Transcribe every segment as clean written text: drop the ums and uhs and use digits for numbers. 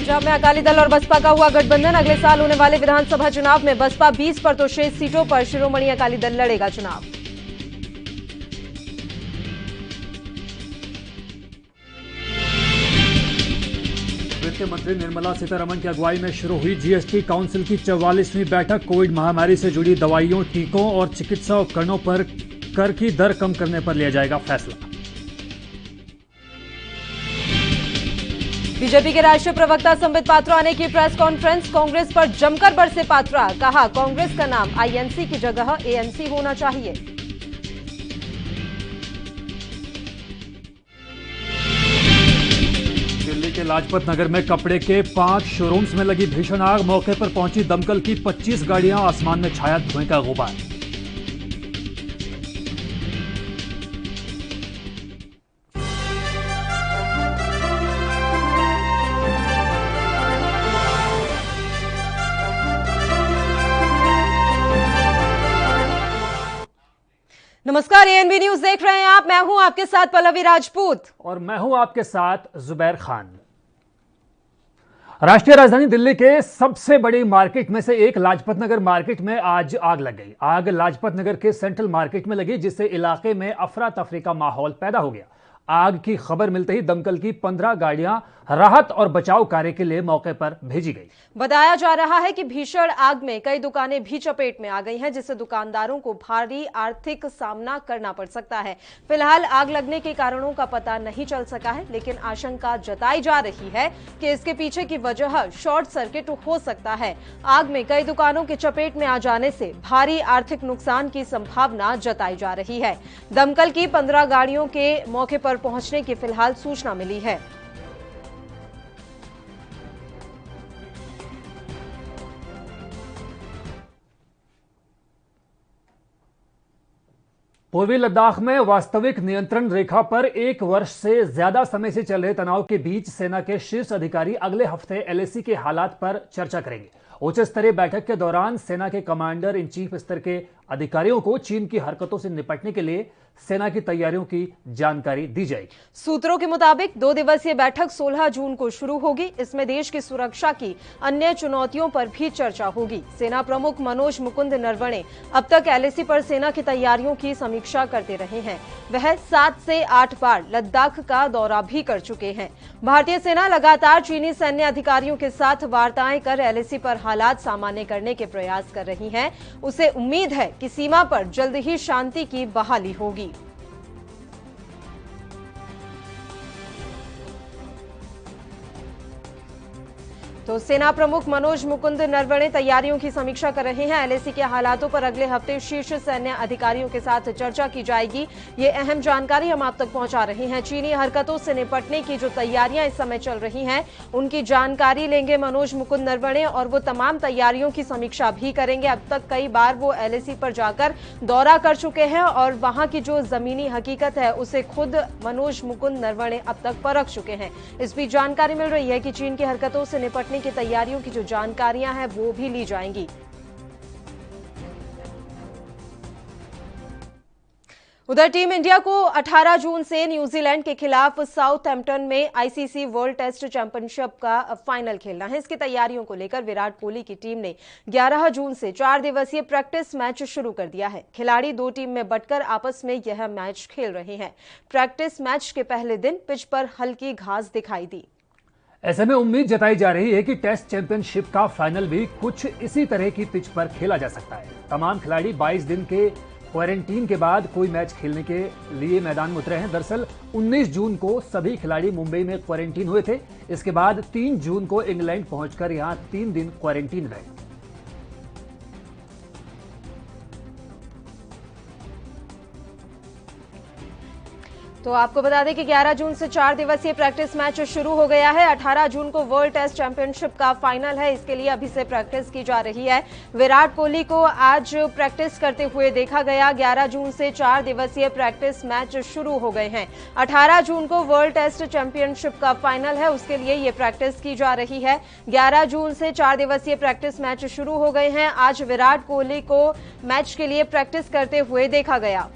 पंजाब में अकाली दल और बसपा का हुआ गठबंधन। अगले साल होने वाले विधानसभा चुनाव में बसपा 20 पर तो शेष सीटों पर शिरोमणि अकाली दल लड़ेगा चुनाव। वित्त मंत्री निर्मला सीतारमण की अगुवाई में शुरू हुई जीएसटी काउंसिल की 44वीं बैठक। कोविड महामारी से जुड़ी दवाइयों, टीकों और चिकित्सा उपकरणों पर कर की दर कम करने पर लिया जाएगा फैसला। बीजेपी के राष्ट्रीय प्रवक्ता संबित पात्रा ने की प्रेस कॉन्फ्रेंस। कांग्रेस पर जमकर बरसे पात्रा। कहा, कांग्रेस का नाम आईएनसी की जगह एएनसी होना चाहिए। दिल्ली के लाजपत नगर में कपड़े के 5 शोरूम्स में लगी भीषण आग। मौके पर पहुंची दमकल की 25 गाड़ियां। आसमान में छाया धुएं का गुबार। नमस्कार, एएनबी न्यूज देख रहे हैं आप। मैं हूं आपके साथ पल्लवी राजपूत और मैं हूं आपके साथ जुबैर खान। राष्ट्रीय राजधानी दिल्ली के सबसे बड़ी मार्केट में से एक लाजपत नगर मार्केट में आज आग लग गई। आग लाजपत नगर के सेंट्रल मार्केट में लगी, जिससे इलाके में अफरा तफरी का माहौल पैदा हो गया। आग की खबर मिलते ही दमकल की 15 गाड़ियां राहत और बचाव कार्य के लिए मौके पर भेजी गई। बताया जा रहा है कि भीषण आग में कई दुकानें भी चपेट में आ गई हैं, जिससे दुकानदारों को भारी आर्थिक सामना करना पड़ सकता है। फिलहाल आग लगने के कारणों का पता नहीं चल सका है, लेकिन आशंका जताई जा रही है कि इसके पीछे की वजह शॉर्ट सर्किट हो सकता है। आग में कई दुकानों के चपेट में आ जाने से भारी आर्थिक नुकसान की संभावना जताई जा रही है। दमकल की 15 गाड़ियों के मौके पर पहुंचने की फिलहाल सूचना मिली है। पूर्वी लद्दाख में वास्तविक नियंत्रण रेखा पर 1 वर्ष से ज्यादा समय से चल रहे तनाव के बीच सेना के शीर्ष अधिकारी अगले हफ्ते एलएसी के हालात पर चर्चा करेंगे। उच्च स्तरीय बैठक के दौरान सेना के कमांडर इन चीफ स्तर के अधिकारियों को चीन की हरकतों से निपटने के लिए सेना की तैयारियों की जानकारी दी जाएगी। सूत्रों के मुताबिक 2 दिवसीय बैठक 16 जून को शुरू होगी। इसमें देश की सुरक्षा की अन्य चुनौतियों पर भी चर्चा होगी। सेना प्रमुख मनोज मुकुंद नरवणे अब तक एलएसी पर सेना की तैयारियों की समीक्षा करते रहे हैं। वह 7 से 8 बार लद्दाख का दौरा भी कर चुके हैं। भारतीय सेना लगातार चीनी सैन्य अधिकारियों के साथ वार्ताएं कर एलएसी पर हालात सामान्य करने के प्रयास कर रही है। उसे उम्मीद है कि सीमा पर जल्द ही शांति की बहाली होगी। तो सेना प्रमुख मनोज मुकुंद नरवणे तैयारियों की समीक्षा कर रहे हैं। एलएसी के हालातों पर अगले हफ्ते शीर्ष सैन्य अधिकारियों के साथ चर्चा की जाएगी। ये अहम जानकारी हम आप तक पहुंचा रहे हैं। चीनी हरकतों से निपटने की जो तैयारियां इस समय चल रही हैं, उनकी जानकारी लेंगे मनोज मुकुंद नरवणे और वो तमाम तैयारियों की समीक्षा भी करेंगे। अब तक कई बार वो एलएसी पर जाकर दौरा कर चुके हैं और वहां की जो जमीनी हकीकत है उसे खुद मनोज मुकुंद नरवणे अब तक परख चुके हैं। इस बीच जानकारी मिल रही है कि चीन की हरकतों से निपटने की तैयारियों की जो जानकारियां हैं वो भी ली जाएंगी। उधर टीम इंडिया को 18 जून से न्यूजीलैंड के खिलाफ साउथहैम्पटन में आईसीसी वर्ल्ड टेस्ट चैंपियनशिप का फाइनल खेलना है। इसकी तैयारियों को लेकर विराट कोहली की टीम ने 11 जून से 4 दिवसीय प्रैक्टिस मैच शुरू कर दिया है। खिलाड़ी 2 टीम में बंटकर आपस में यह मैच खेल रहे हैं। प्रैक्टिस मैच के पहले दिन पिच पर हल्की घास दिखाई दी। ऐसे में उम्मीद जताई जा रही है कि टेस्ट चैंपियनशिप का फाइनल भी कुछ इसी तरह की पिच पर खेला जा सकता है। तमाम खिलाड़ी 22 दिन के क्वारंटीन के बाद कोई मैच खेलने के लिए मैदान में उतरे हैं। दरअसल 19 जून को सभी खिलाड़ी मुंबई में क्वारंटीन हुए थे। इसके बाद 3 जून को इंग्लैंड पहुंचकर यहां 3 दिन क्वारंटीन रहे। तो आपको बता दें कि 11 जून से 4 दिवसीय प्रैक्टिस मैच शुरू हो गया है। 18 जून को वर्ल्ड टेस्ट चैंपियनशिप का फाइनल है। इसके लिए अभी से प्रैक्टिस की जा रही है। विराट कोहली को आज प्रैक्टिस करते हुए देखा गया। 11 जून से 4 दिवसीय प्रैक्टिस मैच शुरू हो गए हैं। 18 जून को वर्ल्ड टेस्ट चैंपियनशिप का फाइनल है, उसके लिए ये प्रैक्टिस की जा रही है। 11 जून से 4 दिवसीय प्रैक्टिस मैच शुरू हो गए हैं। आज विराट कोहली को मैच के लिए प्रैक्टिस करते हुए देखा गया।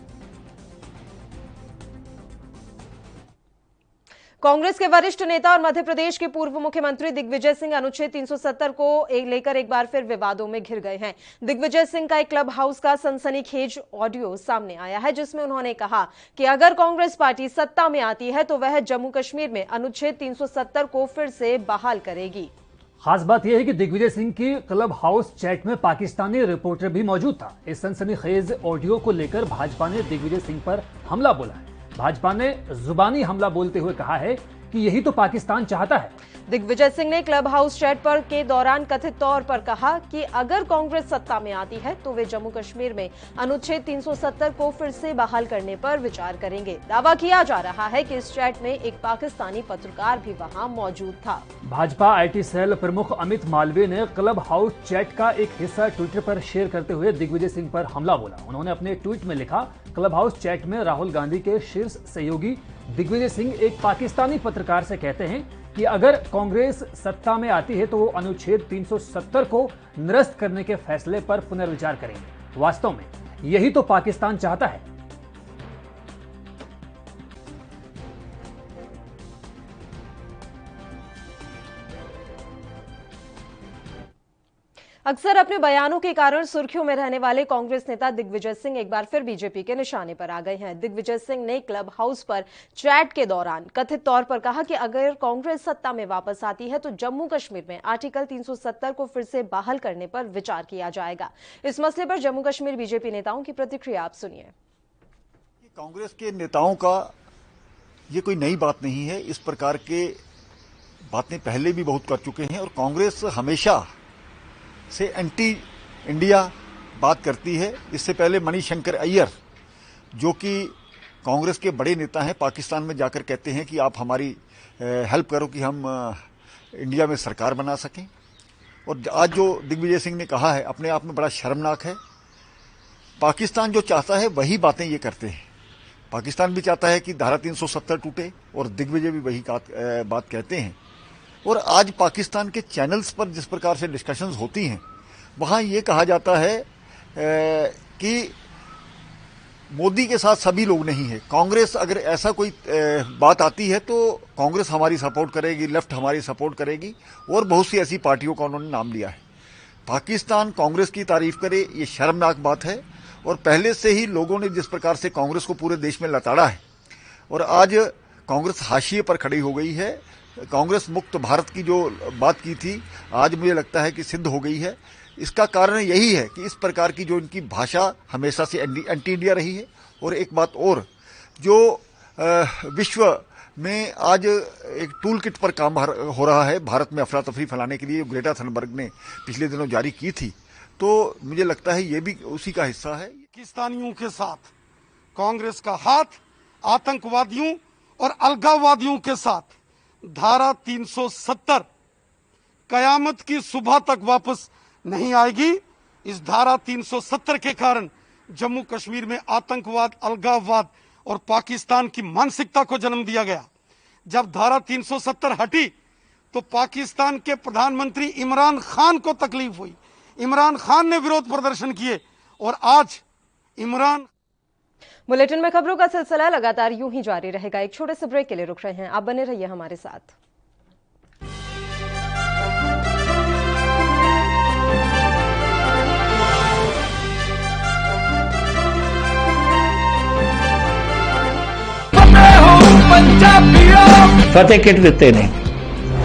कांग्रेस के वरिष्ठ नेता और मध्य प्रदेश के पूर्व मुख्यमंत्री दिग्विजय सिंह अनुच्छेद 370 को लेकर एक बार फिर विवादों में घिर गए हैं। दिग्विजय सिंह का एक क्लब हाउस का सनसनीखेज ऑडियो सामने आया है, जिसमें उन्होंने कहा कि अगर कांग्रेस पार्टी सत्ता में आती है तो वह जम्मू कश्मीर में अनुच्छेद 370 को फिर से बहाल करेगी। खास बात यह है कि दिग्विजय सिंह की क्लब हाउस चैट में पाकिस्तानी रिपोर्टर भी मौजूद था। इस सनसनीखेज ऑडियो को लेकर भाजपा ने दिग्विजय सिंह पर हमला बोला है। भाजपा ने जुबानी हमला बोलते हुए कहा है कि यही तो पाकिस्तान चाहता है। दिग्विजय सिंह ने क्लब हाउस चैट पर के दौरान कथित तौर पर कहा कि अगर कांग्रेस सत्ता में आती है तो वे जम्मू कश्मीर में अनुच्छेद 370 को फिर से बहाल करने पर विचार करेंगे। दावा किया जा रहा है कि इस चैट में एक पाकिस्तानी पत्रकार भी वहां मौजूद था। भाजपा आईटी सेल प्रमुख अमित मालवीय ने क्लब हाउस चैट का एक हिस्सा ट्विटर पर शेयर करते हुए दिग्विजय सिंह पर हमला बोला। उन्होंने अपने ट्वीट में लिखा, क्लब हाउस चैट में राहुल गांधी के शीर्ष सहयोगी दिग्विजय सिंह एक पाकिस्तानी पत्रकार से कहते हैं कि अगर कांग्रेस सत्ता में आती है तो वो अनुच्छेद 370 को निरस्त करने के फैसले पर पुनर्विचार करेंगे। वास्तव में यही तो पाकिस्तान चाहता है। अक्सर अपने बयानों के कारण सुर्खियों में रहने वाले कांग्रेस नेता दिग्विजय सिंह एक बार फिर बीजेपी के निशाने पर आ गए हैं। दिग्विजय सिंह ने क्लब हाउस पर चैट के दौरान कथित तौर पर कहा कि अगर कांग्रेस सत्ता में वापस आती है तो जम्मू कश्मीर में आर्टिकल 370 को फिर से बहाल करने पर विचार किया जाएगा। इस मसले पर जम्मू कश्मीर बीजेपी नेताओं की प्रतिक्रिया आप सुनिए। कांग्रेस के नेताओं का ये कोई नई बात नहीं है। इस प्रकार के बातें पहले भी बहुत कर चुके हैं और कांग्रेस हमेशा से एंटी इंडिया बात करती है। इससे पहले मणिशंकर अय्यर, जो कि कांग्रेस के बड़े नेता हैं, पाकिस्तान में जाकर कहते हैं कि आप हमारी हेल्प करो कि हम इंडिया में सरकार बना सकें। और आज जो दिग्विजय सिंह ने कहा है अपने आप में बड़ा शर्मनाक है। पाकिस्तान जो चाहता है वही बातें ये करते हैं। पाकिस्तान भी चाहता है कि धारा 370 टूटे और दिग्विजय भी वही बात कहते हैं। और आज पाकिस्तान के चैनल्स पर जिस प्रकार से डिस्कशंस होती हैं, वहां ये कहा जाता है कि मोदी के साथ सभी लोग नहीं है। कांग्रेस अगर ऐसा कोई बात आती है तो कांग्रेस हमारी सपोर्ट करेगी, लेफ्ट हमारी सपोर्ट करेगी, और बहुत सी ऐसी पार्टियों का उन्होंने नाम लिया है। पाकिस्तान कांग्रेस की तारीफ करे, ये शर्मनाक बात है। और पहले से ही लोगों ने जिस प्रकार से कांग्रेस को पूरे देश में लताड़ा है और आज कांग्रेस हाशिए पर खड़ी हो गई है। कांग्रेस मुक्त भारत की जो बात की थी, आज मुझे लगता है कि सिद्ध हो गई है। इसका कारण यही है कि इस प्रकार की जो इनकी भाषा हमेशा से एंटी इंडिया रही है। और एक बात और, जो विश्व में आज एक टूल किट पर काम हो रहा है भारत में अफरा तफरी फैलाने के लिए, ग्रेटा थनबर्ग ने पिछले दिनों जारी की थी, तो मुझे लगता है ये भी उसी का हिस्सा है। पाकिस्तानियों के साथ कांग्रेस का हाथ आतंकवादियों और अलगाववादियों के साथ धारा 370 कयामत की सुबह तक वापस नहीं आएगी। इस धारा 370 के कारण जम्मू कश्मीर में आतंकवाद, अलगाववाद और पाकिस्तान की मानसिकता को जन्म दिया गया। जब धारा 370 हटी तो पाकिस्तान के प्रधानमंत्री इमरान खान को तकलीफ हुई। इमरान खान ने विरोध प्रदर्शन किए और आज इमरान। बुलेटिन में खबरों का सिलसिला लगातार यूं ही जारी रहेगा। एक छोटे से ब्रेक के लिए रुक रहे हैं, आप बने रहिए हमारे साथ। फतेह किट ਦਿੱਤੇ ਨੇ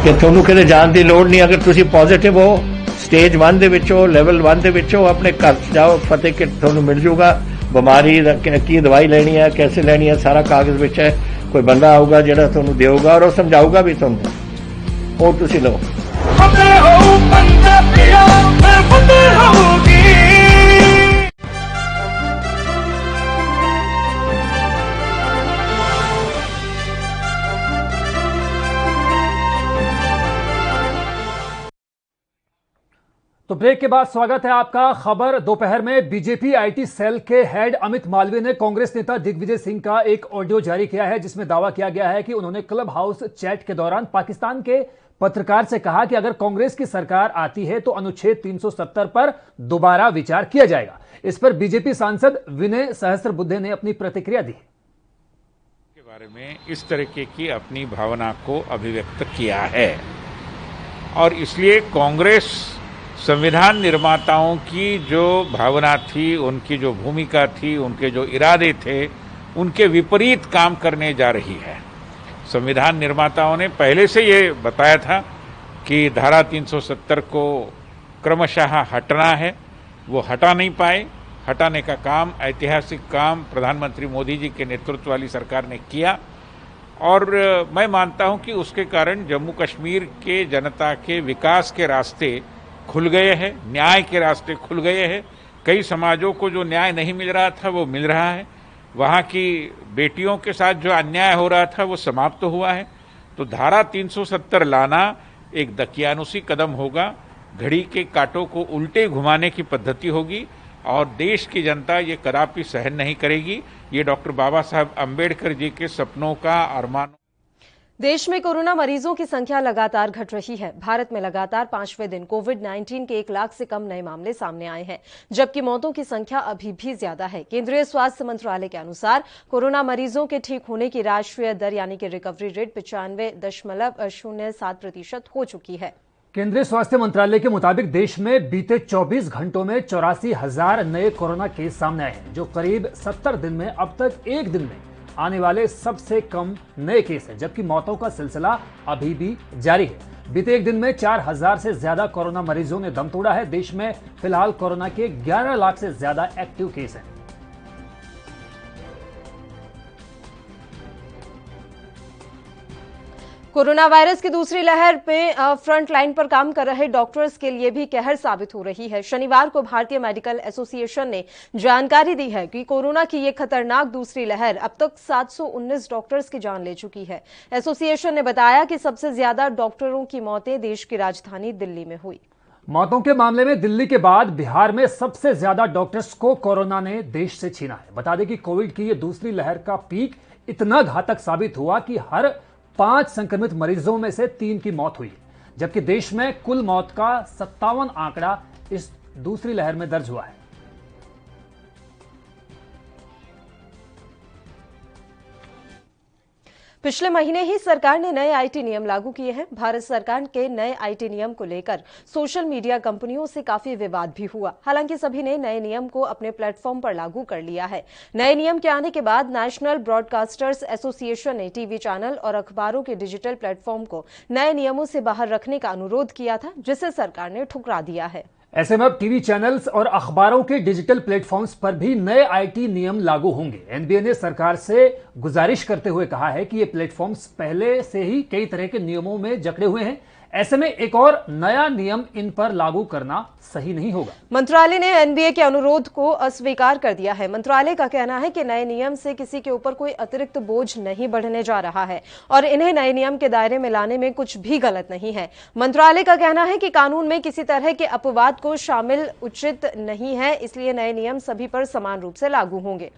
ਕਿ ਤੁਹਾਨੂੰ ਕਿਤੇ ਜਾਣ ਦੀ ਲੋੜ ਨਹੀਂ। ਅਗਰ ਤੁਸੀਂ ਪੋਜ਼ਿਟਿਵ ਹੋ, ਸਟੇਜ 1 ਦੇ ਵਿੱਚ ਹੋ, ਲੈਵਲ 1 ਦੇ ਵਿੱਚ ਹੋ, ਆਪਣੇ ਘਰ ਜਾਓ, ਫਤਿਹ ਕਿਟ ਤੁਹਾਨੂੰ ਮਿਲ ਜੂਗਾ। ਬਿਮਾਰੀ ਦਾ ਕੀ ਦਵਾਈ ਲੈਣੀ ਹੈ, कैसे ਲੈਣੀ ਹੈ, ਸਾਰਾ ਕਾਗਜ਼ ਵਿੱਚ ਹੈ। ਕੋਈ ਬੰਦਾ ਆਊਗਾ ਜਿਹੜਾ ਤੁਹਾਨੂੰ ਦੇਊਗਾ ਔਰ ਉਹ ਸਮਝਾਊਗਾ ਵੀ ਤੁਹਾਨੂੰ, ਉਹ ਤੁਸੀਂ ਲਓ। ਫਤਿਹ ਹੋ ਪੰਜਾਬੀਓ, ਫਤਿਹ ਹੋਊਗੀ। तो ब्रेक के बाद स्वागत है आपका। खबर दोपहर में, बीजेपी आईटी सेल के हेड अमित मालवीय ने कांग्रेस नेता दिग्विजय सिंह का एक ऑडियो जारी किया है, जिसमें दावा किया गया है कि उन्होंने क्लब हाउस चैट के दौरान पाकिस्तान के पत्रकार से कहा कि अगर कांग्रेस की सरकार आती है तो अनुच्छेद 370 पर दोबारा विचार किया जाएगा। इस पर बीजेपी सांसद विनय सहस्त्रबुद्धे ने अपनी प्रतिक्रिया दी। बारे में इस तरीके की अपनी भावना को अभिव्यक्त किया है और इसलिए कांग्रेस संविधान निर्माताओं की जो भावना थी, उनकी जो भूमिका थी, उनके जो इरादे थे, उनके विपरीत काम करने जा रही है। संविधान निर्माताओं ने पहले से ये बताया था कि धारा 370 को क्रमशः हटना है, वो हटा नहीं पाए। हटाने का काम, ऐतिहासिक काम प्रधानमंत्री मोदी जी के नेतृत्व वाली सरकार ने किया और मैं मानता हूं कि उसके कारण जम्मू कश्मीर के जनता के विकास के रास्ते खुल गए हैं, न्याय के रास्ते खुल गए हैं। कई समाजों को जो न्याय नहीं मिल रहा था वो मिल रहा है। वहाँ की बेटियों के साथ जो अन्याय हो रहा था वो समाप्त हुआ है। तो धारा 370 लाना एक दकियानुसी कदम होगा, घड़ी के कांटों को उल्टे घुमाने की पद्धति होगी और देश की जनता ये कदापि सहन नहीं करेगी। ये डॉक्टर बाबा साहब अम्बेडकर जी के सपनों का, अरमानों। देश में कोरोना मरीजों की संख्या लगातार घट रही है। भारत में लगातार 5वें दिन कोविड-19 के 1 लाख से कम नए मामले सामने आए हैं, जबकि मौतों की संख्या अभी भी ज्यादा है। केंद्रीय स्वास्थ्य मंत्रालय के अनुसार कोरोना मरीजों के ठीक होने की राष्ट्रीय दर यानी कि रिकवरी रेट 95.07% हो चुकी है। केंद्रीय स्वास्थ्य मंत्रालय के मुताबिक देश में बीते 24 घंटों में 84,000 नए कोरोना केस सामने आए हैं, जो करीब 70 दिन में अब तक एक दिन में आने वाले सबसे कम नए केस हैं, जबकि मौतों का सिलसिला अभी भी जारी है। बीते एक दिन में 4,000 से ज्यादा कोरोना मरीजों ने दम तोड़ा है। देश में फिलहाल कोरोना के 11 लाख से ज्यादा एक्टिव केस हैं। कोरोना वायरस की दूसरी लहर पे फ्रंट लाइन पर काम कर रहे डॉक्टर्स के लिए भी कहर साबित हो रही है। शनिवार को भारतीय मेडिकल एसोसिएशन ने जानकारी दी है कि कोरोना की ये खतरनाक दूसरी लहर अब तक 719 डॉक्टर्स की जान ले चुकी है। एसोसिएशन ने बताया कि सबसे ज्यादा डॉक्टरों की मौतें देश की राजधानी दिल्ली में हुई। मौतों के मामले में दिल्ली के बाद बिहार में सबसे ज्यादा डॉक्टर्स को कोरोना ने देश से छीना है। बता दें कि कोविड की ये दूसरी लहर का पीक इतना घातक साबित हुआ कि हर 5 संक्रमित मरीजों में से 3 की मौत हुई, जबकि देश में कुल मौत का 57 आंकड़ा इस दूसरी लहर में दर्ज हुआ है। पिछले महीने ही सरकार ने नए आईटी नियम लागू किए हैं। भारत सरकार के नए आईटी नियम को लेकर सोशल मीडिया कंपनियों से काफी विवाद भी हुआ। हालांकि सभी ने नए नियम को अपने प्लेटफॉर्म पर लागू कर लिया है। नए नियम के आने के बाद नेशनल ब्रॉडकास्टर्स एसोसिएशन ने टीवी चैनल और अखबारों के डिजिटल प्लेटफॉर्म को नए नियमों से बाहर रखने का अनुरोध किया था, जिसे सरकार ने ठुकरा दिया है। ऐसे में अब टीवी चैनल्स और अखबारों के डिजिटल प्लेटफॉर्म्स पर भी नए आईटी नियम लागू होंगे। एनबीए ने सरकार से गुजारिश करते हुए कहा है कि ये प्लेटफॉर्म्स पहले से ही कई तरह के नियमों में जकड़े हुए हैं। ऐसे में एक और नया नियम इन पर लागू करना सही नहीं होगा। मंत्रालय ने एनबीए के अनुरोध को अस्वीकार कर दिया है। मंत्रालय का कहना है कि नए नियम से किसी के ऊपर कोई अतिरिक्त बोझ नहीं बढ़ने जा रहा है और इन्हें नए नियम के दायरे में लाने में कुछ भी गलत नहीं है। मंत्रालय का कहना है कि कानून में किसी तरह के अपवाद को शामिल उचित नहीं है, इसलिए नए नियम सभी पर समान रूप से लागू होंगे।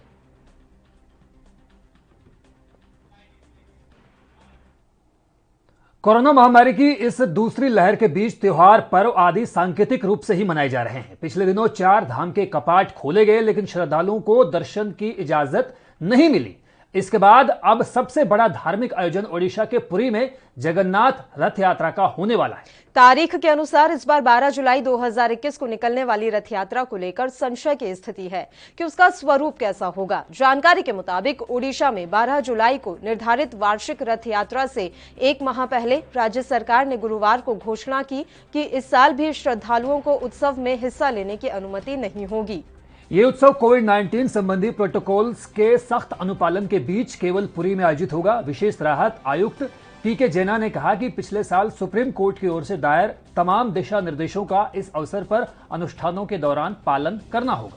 कोरोना महामारी की इस दूसरी लहर के बीच त्योहार, पर्व आदि सांकेतिक रूप से ही मनाए जा रहे हैं। पिछले दिनों 4 धाम के कपाट खोले गए, लेकिन श्रद्धालुओं को दर्शन की इजाजत नहीं मिली। इसके बाद अब सबसे बड़ा धार्मिक आयोजन ओडिशा के पुरी में जगन्नाथ रथ यात्रा का होने वाला है। तारीख के अनुसार इस बार 12 जुलाई 2021 को निकलने वाली रथ यात्रा को लेकर संशय की स्थिति है कि उसका स्वरूप कैसा होगा। जानकारी के मुताबिक ओडिशा में 12 जुलाई को निर्धारित वार्षिक रथ यात्रा से 1 माह पहले राज्य सरकार ने गुरुवार को घोषणा की कि इस साल भी श्रद्धालुओं को उत्सव में हिस्सा लेने की अनुमति नहीं होगी। ये उत्सव कोविड-19 संबंधी प्रोटोकॉल्स के सख्त अनुपालन के बीच केवल पुरी में आयोजित होगा। विशेष राहत आयुक्त पीके जैना ने कहा कि पिछले साल सुप्रीम कोर्ट की ओर से दायर तमाम दिशा निर्देशों का इस अवसर पर अनुष्ठानों के दौरान पालन करना होगा।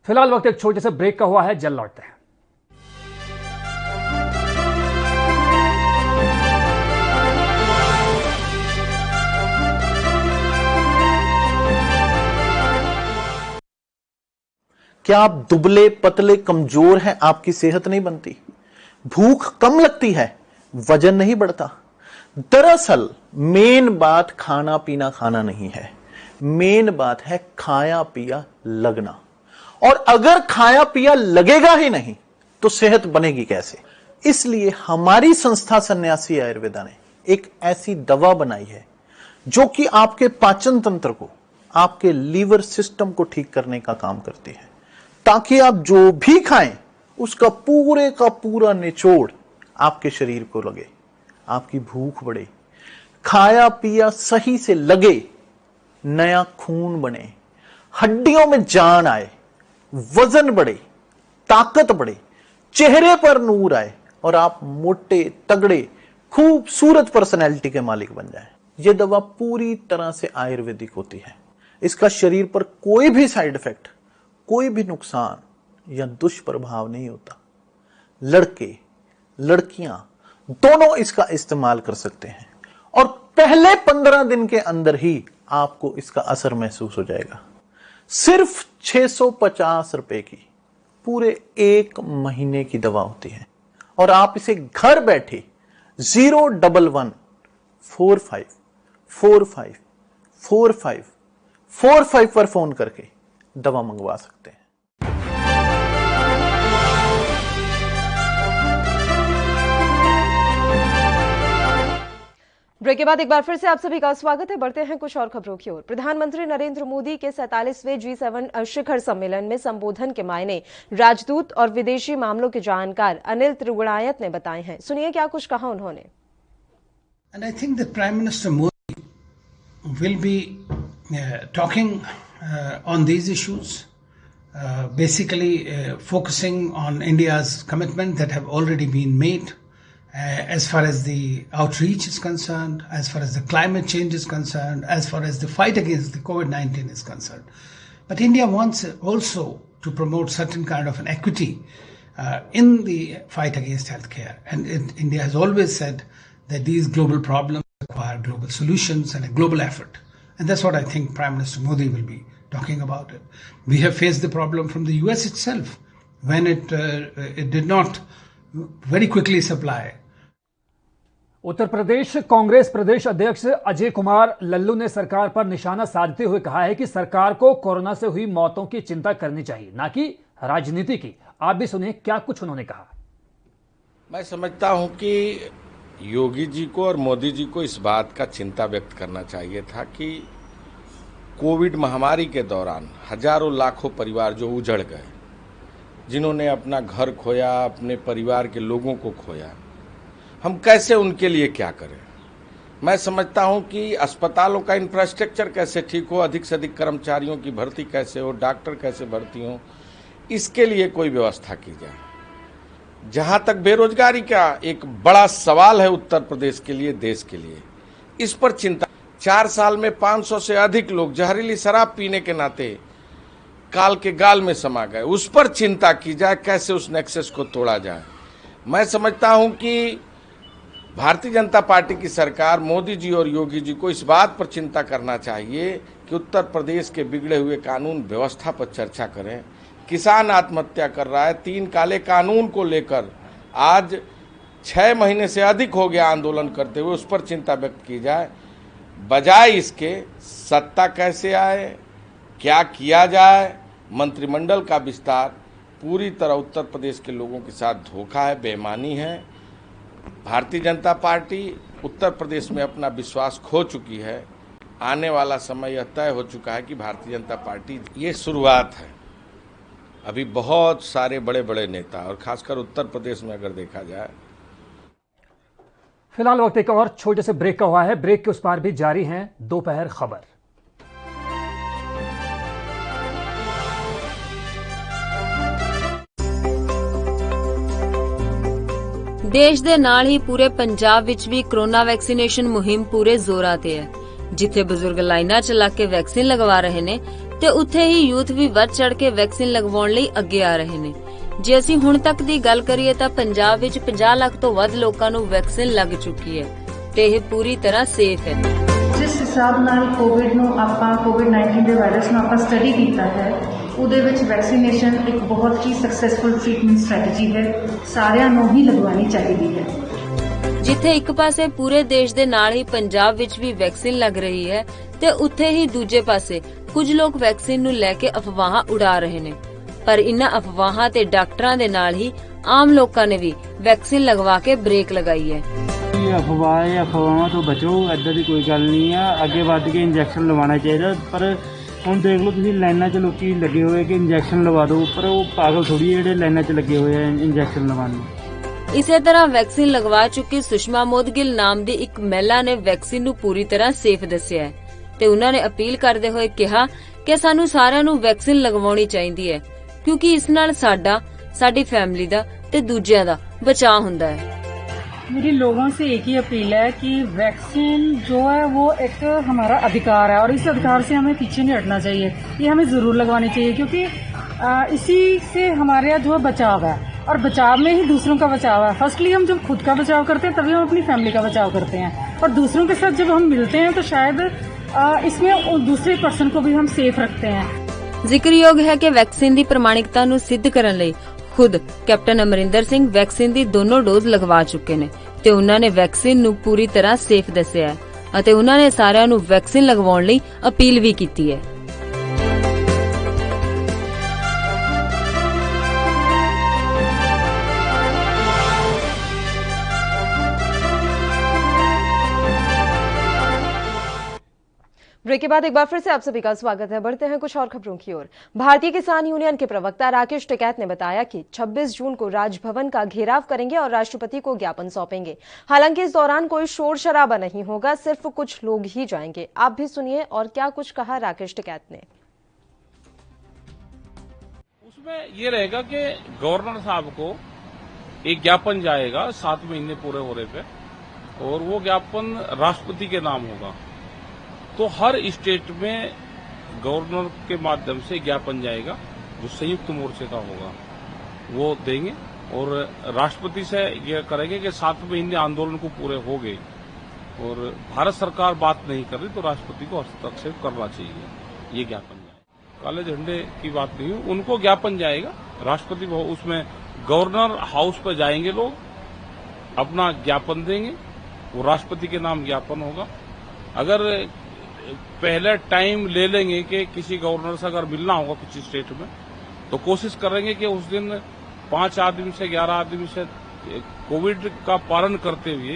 फिलहाल वक्त एक छोटे से ब्रेक का हुआ है, जल्द लौटते हैं। क्या आप दुबले पतले कमजोर हैं? आपकी सेहत नहीं बनती, भूख कम लगती है, वजन नहीं बढ़ता? दरअसल मेन बात खाना पीना खाना नहीं है, मेन बात है खाया पिया लगना। और अगर खाया पिया लगेगा ही नहीं तो सेहत बनेगी कैसे? इसलिए हमारी संस्था सन्यासी आयुर्वेदा ने एक ऐसी दवा बनाई है जो कि आपके पाचन तंत्र को, आपके लीवर सिस्टम को ठीक करने का काम करती है, ताकि आप जो भी खाएं उसका पूरे का पूरा निचोड़ आपके शरीर को लगे, आपकी भूख बढ़े, खाया पिया सही से लगे, नया खून बने, हड्डियों में जान आए, वजन बढ़े, ताकत बढ़े, चेहरे पर नूर आए और आप मोटे तगड़े खूबसूरत पर्सनैलिटी के मालिक बन जाएं। यह दवा पूरी तरह से आयुर्वेदिक होती है। इसका शरीर पर कोई भी साइड इफेक्ट, कोई भी नुकसान या दुष्प्रभाव नहीं होता। लड़के लड़कियां दोनों इसका इस्तेमाल कर सकते हैं और पहले 15 दिन के अंदर ही आपको इसका असर महसूस हो जाएगा। सिर्फ 650 रुपए की पूरे 1 महीने की दवा होती है और आप इसे घर बैठे 01145454545 पर फोन करके दवा मंगवा सकते हैं। ब्रेक के बाद एक बार फिर से आप सभी का स्वागत है। बढ़ते हैं कुछ और खबरों की ओर। प्रधानमंत्री नरेंद्र मोदी के 47वें G7 शिखर सम्मेलन में संबोधन के मायने राजदूत और विदेशी मामलों के जानकार अनिल त्रिगुणायत ने बताए हैं। सुनिए क्या कुछ कहा उन्होंने। And I think that Prime Minister Modi will be talking on these issues, basically focusing on India's commitment that have already been made. As far as the outreach is concerned, as far as the climate change is concerned, as far as the fight against the COVID-19 is concerned. But India wants also to promote certain kind of an equity in the fight against healthcare. And India has always said that these global problems require global solutions and a global effort. And that's what I think Prime Minister Modi will be talking about it. We have faced the problem from the US itself when it did not very quickly supply. Uttar Pradesh Congress प्रदेश अध्यक्ष अजय कुमार लल्लू ने सरकार पर निशाना साधते हुए कहा है कि सरकार को कोरोना से हुई मौतों की चिंता करनी चाहिए, ना कि राजनीति की। आप भी सुनिए क्या कुछ उन्होंने कहा। मैं समझता हूं कि योगी जी को और मोदी जी को इस बात का चिंता व्यक्त करना चाहिए था कि कोविड महामारी के दौरान हजारों लाखों परिवार जो उजड़ गए, जिन्होंने अपना घर खोया, अपने परिवार के लोगों को खोया, हम कैसे उनके लिए क्या करें। मैं समझता हूं कि अस्पतालों का इंफ्रास्ट्रक्चर कैसे ठीक हो, अधिक से अधिक कर्मचारियों की भर्ती कैसे हो, डॉक्टर कैसे भर्ती हो, इसके लिए कोई व्यवस्था की जाए। जहां तक बेरोजगारी का एक बड़ा सवाल है उत्तर प्रदेश के लिए, देश के लिए, इस पर चिंता। 4 साल में 500 से अधिक लोग जहरीली शराब पीने के नाते काल के गाल में समा गए, उस पर चिंता की जाए, कैसे उस नेक्सस को तोड़ा जाए। मैं समझता हूं कि भारतीय जनता पार्टी की सरकार, मोदी जी और योगी जी को इस बात पर चिंता करना चाहिए कि उत्तर प्रदेश के बिगड़े हुए कानून व्यवस्था पर चर्चा करें। किसान आत्महत्या कर रहा है, 3 काले कानून को लेकर आज 6 महीने से अधिक हो गया आंदोलन करते हुए, उस पर चिंता व्यक्त की जाए। बजाय इसके सत्ता कैसे आए, क्या किया जाए, मंत्रिमंडल का विस्तार पूरी तरह उत्तर प्रदेश के लोगों के साथ धोखा है, बेईमानी है। भारतीय जनता पार्टी उत्तर प्रदेश में अपना विश्वास खो चुकी है। आने वाला समय यह तय हो चुका है कि भारतीय जनता पार्टी, ये शुरुआत है, अभी बहुत सारे बड़े बड़े नेता और खासकर उत्तर प्रदेश में अगर देखा जाए। फिलहाल वक्त एक और छोटे से ब्रेक का हुआ है। ब्रेक के उस पार भी जारी हैं दोपहर खबर। देश ਦੇ ਨਾਲ ਹੀ ਪੂਰੇ ਪੰਜਾਬ ਵਿੱਚ ਵੀ ਕੋਰੋਨਾ ਵੈਕਸੀਨੇਸ਼ਨ ਮੁਹਿੰਮ ਪੂਰੇ ਜ਼ੋਰਾਂ ਤੇ ਹੈ। ਜਿੱਥੇ ਬਜ਼ੁਰਗ ਲਾਈਨਾਂ 'ਚ ਲੱਗ ਕੇ ਵੈਕਸੀਨ ਲਗਵਾ ਰਹੇ ਨੇ ਤੇ ਉੱਥੇ ਹੀ ਯੂਥ ਵੀ ਵੱਧ ਚੜ ਕੇ ਵੈਕਸੀਨ ਲਗਵਾਉਣ ਲਈ ਅੱਗੇ ਆ ਰਹੇ ਨੇ। ਜੇ ਅਸੀਂ ਹੁਣ ਤੱਕ ਦੀ ਗੱਲ ਕਰੀਏ ਤਾਂ ਪੰਜਾਬ ਵਿੱਚ 50 ਲੱਖ ਤੋਂ ਵੱਧ ਲੋਕਾਂ ਨੂੰ ਵੈਕਸੀਨ ਲੱਗ ਚੁੱਕੀ ਹੈ ਤੇ ਇਹ ਪੂਰੀ ਤਰ੍ਹਾਂ ਸੇਫ ਹੈ। ਜਿਸ ਹਿਸਾਬ ਨਾਲ ਕੋਵਿਡ-19 ਦੇ ਵਾਇਰਸ ਨੂੰ ਆਪਾਂ ਸਟੱਡੀ ਕੀਤਾ ਹੈ, ਉਹਦੇ ਵਿੱਚ ਵੈਕਸੀਨੇਸ਼ਨ ਇੱਕ ਬਹੁਤ ਹੀ ਸਕਸੈਸਫੁਲ ਟ੍ਰੀਟਮੈਂਟ ਸਟ੍ਰੈਟਜੀ ਹੈ। ਸਾਰਿਆਂ ਨੂੰ ਹੀ ਲਗਵਾਉਣੀ ਚਾਹੀਦੀ ਹੈ। ਜਿੱਥੇ ਇੱਕ ਪਾਸੇ ਪੂਰੇ ਦੇਸ਼ ਦੇ ਨਾਲ ਹੀ ਪੰਜਾਬ ਵਿੱਚ ਵੀ ਵੈਕਸੀਨ ਲੱਗ ਰਹੀ ਹੈ ਤੇ ਉੱਥੇ ਹੀ ਦੂਜੇ ਪਾਸੇ ਕੁਝ ਲੋਕ ਵੈਕਸੀਨ ਨੂੰ ਲੈ ਕੇ ਅਫਵਾਹਾਂ ਉਡਾ ਰਹੇ ਨੇ। ਪਰ ਇਨ੍ਹਾਂ ਅਫਵਾਹਾਂ ਤੇ ਡਾਕਟਰਾਂ ਦੇ ਨਾਲ ਹੀ ਆਮ ਲੋਕਾਂ ਨੇ ਵੀ ਵੈਕਸੀਨ ਲਗਵਾ ਕੇ ਬ੍ਰੇਕ ਲਗਾਈ ਹੈ। ਅਫਵਾਹਾਂ ਤੋਂ ਬਚੋ, ਏਦਾਂ ਦੀ ਕੋਈ ਗੱਲ ਨਹੀਂ ਆ। ਅੱਗੇ ਵੱਧ ਕੇ ਇੰਜੈਕਸ਼ਨ ਲਵਾਉਣਾ ਚਾਹੀਦਾ, ਪਰ ਹੁਣ ਦੇਖ ਲਓ ਤੁਸੀਂ ਲਾਈਨਾਂ 'ਚ ਲੋਕੀ ਲੱਗੇ ਹੋਏ ਕਿ ਇੰਜੈਕਸ਼ਨ ਲਵਾ ਦਿਓ, ਪਰ ਉਹ ਪਾਗਲ ਥੋੜੀ ਜਿਹੜੇ ਲਾਈਨਾਂ 'ਚ ਲੱਗੇ ਹੋਏ ਆ ਇੰਜੈਕਸ਼ਨ ਲਵਾਉਣ ਨੂੰ। ਇਸੇ ਤਰ੍ਹਾਂ ਵੈਕਸੀਨ ਲਗਵਾ ਚੁੱਕੀ ਸੁਸ਼ਮਾ ਮੋਦਗਿਲ ਨਾਮ ਦੀ ਇੱਕ ਮਹਿਲਾ ਨੇ ਵੈਕਸੀਨ ਨੂੰ ਪੂਰੀ ਤਰ੍ਹਾਂ ਸੇਫ ਦੱਸਿਆ ਹੈ ਤੇ ਉਹਨਾਂ ਨੇ ਅਪੀਲ ਕਰਦੇ ਹੋਏ ਕਿਹਾ ਕਿ ਸਾਨੂੰ ਸਾਰਿਆਂ ਨੂੰ ਵੈਕਸੀਨ ਲਗਵਾਉਣੀ ਚਾਹੀਦੀ ਹੈ, ਕਿਉਂਕਿ ਇਸ ਨਾਲ ਸਾਡਾ, ਸਾਡੀ ਫੈमिली ਦਾ ਤੇ ਦੂਜਿਆਂ ਦਾ बचाव ਹੁੰਦਾ है। मेरी लोगों से एक ही अपील है कि वैक्सीन जो है वो एक हमारा अधिकार है और इस अधिकार से हमें पीछे नहीं हटना चाहिए। ये हमें ज़रूर लगवानी चाहिए क्योंकि इसी से हमारे जो है बचाव है और बचाव में ही दूसरों का बचाव है। फर्स्टली हम जब खुद का बचाव करते हैं तभी हम अपनी फैमिली का बचाव करते हैं और दूसरों के साथ जब हम मिलते हैं तो शायद इसमें दूसरे पर्सन को भी हम सेफ रखते हैं। ਜ਼ਿਕਰਯੋਗ ਹੈ ਕਿ ਵੈਕਸੀਨ ਦੀ ਪ੍ਰਮਾਣਿਕਤਾ ਨੂੰ ਸਿੱਧ ਕਰਨ ਲਈ ਖੁਦ ਕੈਪਟਨ ਅਮਰਿੰਦਰ ਸਿੰਘ ਵੈਕਸੀਨ ਦੀ ਦੋਨੋਂ ਡੋਜ਼ ਲਗਵਾ ਚੁੱਕੇ ਨੇ ਤੇ ਉਹਨਾਂ ਨੇ ਵੈਕਸੀਨ ਨੂੰ ਪੂਰੀ ਤਰ੍ਹਾਂ ਸੇਫ ਦੱਸਿਆ ਹੈ ਅਤੇ ਉਹਨਾਂ ਨੇ ਸਾਰਿਆਂ ਨੂੰ ਵੈਕਸੀਨ ਲਗਵਾਉਣ ਲਈ ਅਪੀਲ ਵੀ ਕੀਤੀ ਹੈ। ब्रेक के बाद एक बार फिर से आप सभी का स्वागत है। बढ़ते हैं कुछ और खबरों की ओर। भारतीय किसान यूनियन के प्रवक्ता राकेश टिकैत ने बताया कि 26 जून को राजभवन का घेराव करेंगे और राष्ट्रपति को ज्ञापन सौंपेंगे। हालांकि इस दौरान कोई शोर शराबा नहीं होगा, सिर्फ कुछ लोग ही जाएंगे। आप भी सुनिए और क्या कुछ कहा राकेश टिकैत ने। उसमें ये रहेगा कि गवर्नर साहब को एक ज्ञापन जाएगा 7 महीने पूरे होने पे और वो ज्ञापन राष्ट्रपति के नाम होगा। तो हर स्टेट में गवर्नर के माध्यम से ज्ञापन जाएगा जो संयुक्त मोर्चे का होगा, वो देंगे और राष्ट्रपति से ये करेंगे कि 7 महीने आंदोलन को पूरे हो गए और भारत सरकार बात नहीं कर रही तो राष्ट्रपति को हस्तक्षेप करना चाहिए, ये ज्ञापन जाएगा। काले झंडे की बात नहीं है, उनको ज्ञापन जाएगा राष्ट्रपति, उसमें गवर्नर हाउस पर जाएंगे, लोग अपना ज्ञापन देंगे, वो राष्ट्रपति के नाम ज्ञापन होगा। अगर पहले टाइम ले लेंगे कि किसी गवर्नर से अगर मिलना होगा कुछ स्टेट में तो कोशिश करेंगे कि उस दिन 5 आदमी से 11 आदमी से कोविड का पालन करते हुए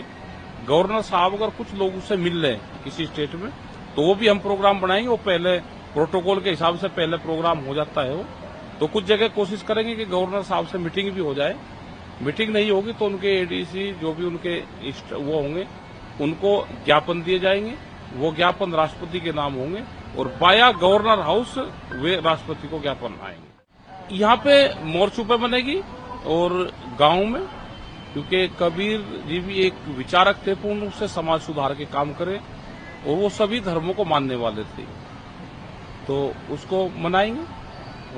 गवर्नर साहब अगर कुछ लोगों से मिल रहे हैं किसी स्टेट में तो वो भी हम प्रोग्राम बनाएंगे। वो पहले प्रोटोकॉल के हिसाब से पहले प्रोग्राम हो जाता है वो, तो कुछ जगह कोशिश करेंगे कि गवर्नर साहब से मीटिंग भी हो जाए। मीटिंग नहीं होगी तो उनके एडीसी जो भी उनके वो होंगे उनको ज्ञापन दिए जाएंगे, वो ज्ञापन राष्ट्रपति के नाम होंगे और बाया गवर्नर हाउस वे राष्ट्रपति को ज्ञापन आएंगे। यहाँ पे मोर्चों पे बनेगी और गांव में, क्योंकि कबीर जी भी एक विचारक थे, पूर्ण रूप से समाज सुधार के काम करे और वो सभी धर्मों को मानने वाले थे, तो उसको मनाएंगे।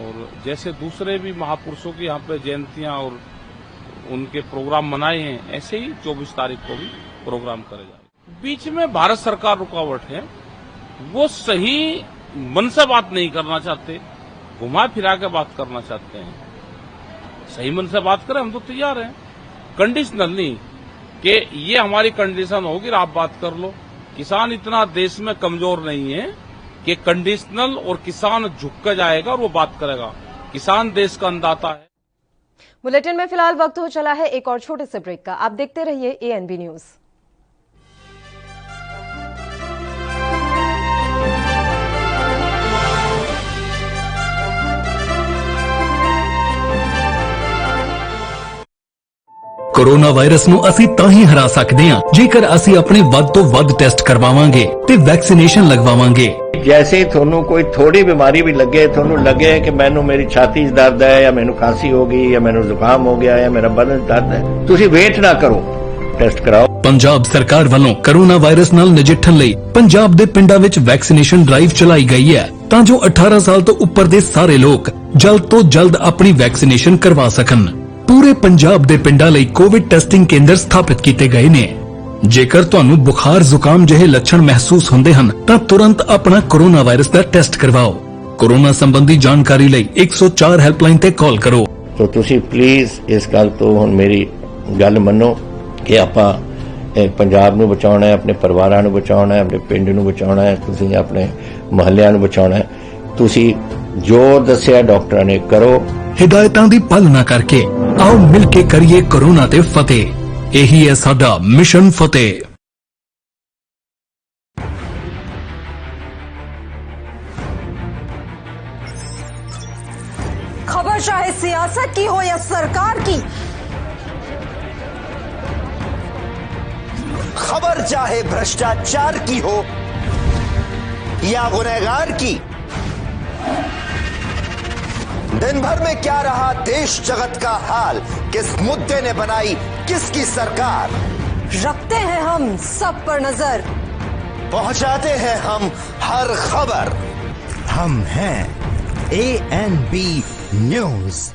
और जैसे दूसरे भी महापुरुषों की यहाँ पे जयंतियां और उनके प्रोग्राम मनाए हैं, ऐसे ही 24 तारीख को भी प्रोग्राम करे जाए। बीच में भारत सरकार रुकावट है, वो सही मन से बात नहीं करना चाहते, घुमा फिरा के बात करना चाहते हैं। सही मन से बात करें हम तो तैयार हैं, कंडीशनल नहीं कि ये हमारी कंडीशन होगी आप बात कर लो। किसान इतना देश में कमजोर नहीं है कि कंडीशनल और किसान झुक कर जाएगा और वो बात करेगा। किसान देश का अन्नदाता है। बुलेटिन में फिलहाल वक्त हो चला है एक और छोटे से ब्रेक का। आप देखते रहिए ANB न्यूज। कोरोना वायरस ਨੂੰ ਅਸੀਂ ਤਾਂ ਹੀ ਹਰਾ ਸਕਦੇ ਹਾਂ ਜੇਕਰ ਅਸੀਂ ਆਪਣੇ ਵੱਧ ਤੋਂ ਵੱਧ ਟੈਸਟ ਕਰਵਾਵਾਂਗੇ ਤੇ ਵੈਕਸੀਨੇਸ਼ਨ ਲਗਵਾਵਾਂਗੇ। जैसे ਤੁਹਾਨੂੰ ਕੋਈ ਥੋੜੀ ਬਿਮਾਰੀ ਵੀ ਲੱਗੇ, ਤੁਹਾਨੂੰ ਲੱਗੇ ਕਿ ਮੈਨੂੰ ਮੇਰੀ ਛਾਤੀ 'ਚ ਦਰਦ ਹੈ ਜਾਂ ਮੈਨੂੰ ਖਾਂਸੀ ਹੋ ਗਈ ਜਾਂ ਮੈਨੂੰ ਜ਼ੁਕਾਮ ਹੋ ਗਿਆ ਜਾਂ ਮੇਰਾ ਬਦਨ ਦਰਦ ਹੈ, ਤੁਸੀਂ ਵੇਟ ਨਾ ਕਰੋ, ਟੈਸਟ ਕਰਾਓ। ਪੰਜਾਬ ਸਰਕਾਰ ਵੱਲੋਂ ਕੋਰੋਨਾ ਵਾਇਰਸ ਨਾਲ ਨਜਿੱਠਣ ਲਈ ਪੰਜਾਬ ਦੇ ਪਿੰਡਾਂ ਵਿੱਚ ਵੈਕਸੀਨੇਸ਼ਨ ਡਰਾਈਵ ਚਲਾਈ ਗਈ ਹੈ ਤਾਂ ਜੋ 18 ਸਾਲ ਤੋਂ ਉੱਪਰ ਦੇ ਸਾਰੇ ਲੋਕ ਜਲਦ ਤੋਂ ਜਲਦ ਆਪਣੀ ਵੈਕਸੀਨੇਸ਼ਨ ਕਰਵਾ ਸਕਣ। पूरे पंजाब ਦੇ ਪਿੰਡਾਂ ਲਈ ਕੋਵਿਡ ਟੈਸਟਿੰਗ ਕੇਂਦਰ ਸਥਾਪਿਤ ਕੀਤੇ ਗਏ ਨੇ। ਜੇਕਰ ਤੁਹਾਨੂੰ ਬੁਖਾਰ ਜ਼ੁਕਾਮ ਜਿਹੇ ਲੱਛਣ ਮਹਿਸੂਸ ਹੁੰਦੇ ਹਨ ਤਾਂ ਤੁਰੰਤ ਆਪਣਾ ਕੋਰੋਨਾ ਵਾਇਰਸ ਦਾ ਟੈਸਟ ਕਰਵਾਓ। ਕੋਰੋਨਾ ਸੰਬੰਧੀ ਜਾਣਕਾਰੀ ਲਈ 104 ਹੈਲਪਲਾਈਨ ਤੇ ਕਾਲ ਕਰੋ। तो ਤੁਸੀਂ ਪਲੀਜ਼ ਇਸ ਗੱਲ ਤੋਂ ਹੁਣ ਮੇਰੀ ਗੱਲ ਮੰਨੋ ਕਿ ਆਪਾਂ ਪੰਜਾਬ ਨੂੰ ਬਚਾਉਣਾ ਹੈ, ਆਪਣੇ ਪਰਿਵਾਰਾਂ ਨੂੰ ਬਚਾਉਣਾ ਹੈ, ਆਪਣੇ ਪਿੰਡ ਨੂੰ ਬਚਾਉਣਾ ਹੈ, ਤੁਸੀਂ ਆਪਣੇ ਮੁਹੱਲਿਆਂ ਨੂੰ ਬਚਾਉਣਾ ਹੈ। ਤੁਸੀਂ ਜੋ ਦੱਸਿਆ ਡਾਕਟਰਾਂ ਨੇ ਕਰੋ। हिदायतां दी पालना करके आओ मिल के करिए कोरोना ते फतेह। यही है साडा मिशन फतेह। खबर चाहे सियासत की हो या सरकार की, खबर चाहे भ्रष्टाचार की हो या गुनहगार की, दिन भर में क्या रहा देश जगत का हाल, किस मुद्दे ने बनाई किसकी सरकार, रखते हैं हम सब पर नजर, पहुंचाते हैं हम हर खबर। हम हैं ANB न्यूज।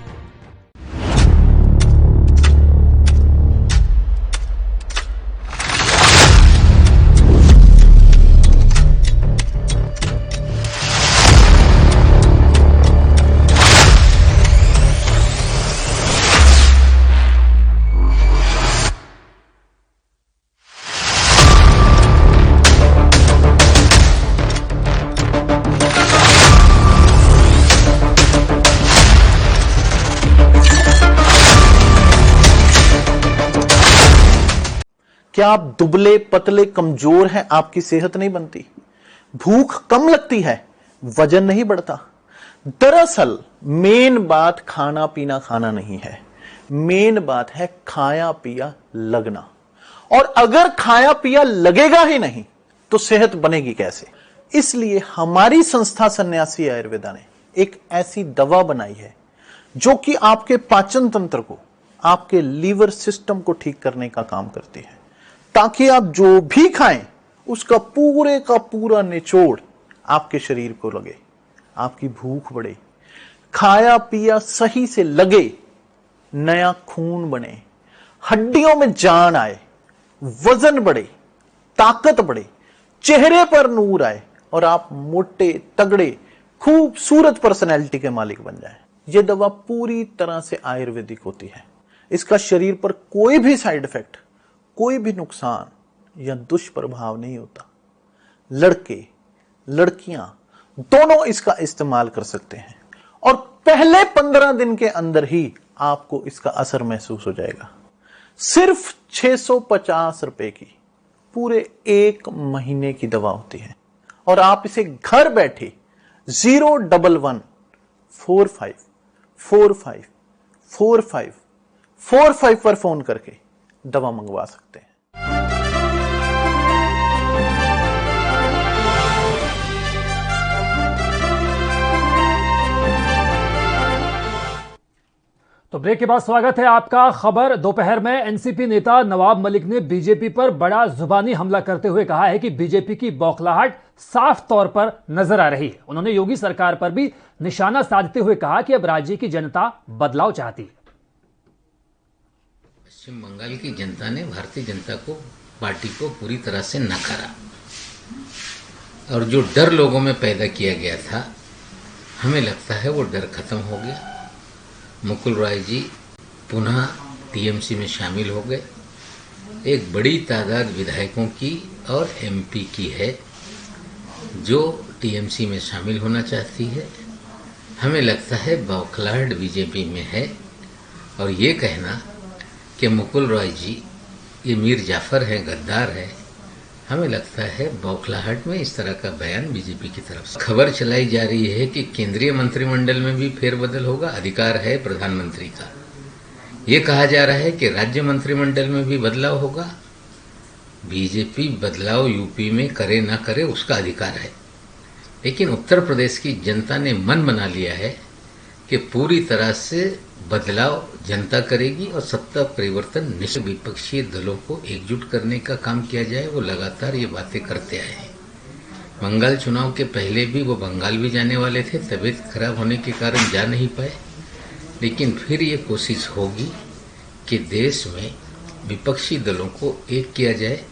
क्या आप दुबले पतले कमजोर हैं, आपकी सेहत नहीं बनती, भूख कम लगती है, वजन नहीं बढ़ता? दरअसल मेन बात खाना पीना खाना नहीं है, मेन बात है खाया पिया लगना। और अगर खाया पिया लगेगा ही नहीं तो सेहत बनेगी कैसे? इसलिए हमारी संस्था सन्यासी आयुर्वेदा ने एक ऐसी दवा बनाई है जो कि आपके पाचन तंत्र को, आपके लीवर सिस्टम को ठीक करने का काम करती है, ताकि आप जो भी खाएं उसका पूरे का पूरा निचोड़ आपके शरीर को लगे, आपकी भूख बढ़े, खाया पिया सही से लगे, नया खून बने, हड्डियों में जान आए, वजन बढ़े, ताकत बढ़े, चेहरे पर नूर आए और आप मोटे तगड़े खूबसूरत पर्सनैलिटी के मालिक बन जाएं। यह दवा पूरी तरह से आयुर्वेदिक होती है। इसका शरीर पर कोई भी साइड इफेक्ट, कोई भी नुकसान या दुष्प्रभाव नहीं होता। लड़के लड़कियां दोनों इसका इस्तेमाल कर सकते हैं और पहले 15 दिन के अंदर ही आपको इसका असर महसूस हो जाएगा। सिर्फ 650 रुपए की पूरे 1 महीने की दवा होती है और आप इसे घर बैठे 01145454545 पर फोन करके दवा मंगवा सकते हैं। तो ब्रेक के बाद स्वागत है आपका। खबर दोपहर में एनसीपी नेता नवाब मलिक ने बीजेपी पर बड़ा जुबानी हमला करते हुए कहा है कि बीजेपी की बौखलाहट साफ तौर पर नजर आ रही है। उन्होंने योगी सरकार पर भी निशाना साधते हुए कहा कि अब राज्य की जनता बदलाव चाहती है। पश्चिम बंगाल की जनता ने भारतीय जनता पार्टी को पूरी तरह से नकारा और जो डर लोगों में पैदा किया गया था, हमें लगता है वो डर खत्म हो गया। मुकुल रॉय जी पुनः टीएमसी में शामिल हो गए। एक बड़ी तादाद विधायकों की और एमपी की है जो टीएमसी में शामिल होना चाहती है। हमें लगता है बौखलाहट बीजेपी में है और ये कहना कि मुकुल रॉय जी ये मीर जाफर हैं, गद्दार है, हमें लगता है बौखलाहट में इस तरह का बयान बीजेपी की तरफ से। खबर चलाई जा रही है कि केंद्रीय मंत्रिमंडल में भी फेरबदल होगा, अधिकार है प्रधानमंत्री का। ये कहा जा रहा है कि राज्य मंत्रिमंडल में भी बदलाव होगा। बीजेपी बदलाव यूपी में करे ना करे उसका अधिकार है, लेकिन उत्तर प्रदेश की जनता ने मन बना लिया है कि पूरी तरह से बदलाव जनता करेगी और सत्ता परिवर्तन निश्चित। विपक्षी दलों को एकजुट करने का काम किया जाए, वो लगातार ये बातें करते आए हैं। बंगाल चुनाव के पहले भी वो बंगाल भी जाने वाले थे, तबीयत खराब होने के कारण जा नहीं पाए, लेकिन फिर ये कोशिश होगी कि देश में विपक्षी दलों को एक किया जाए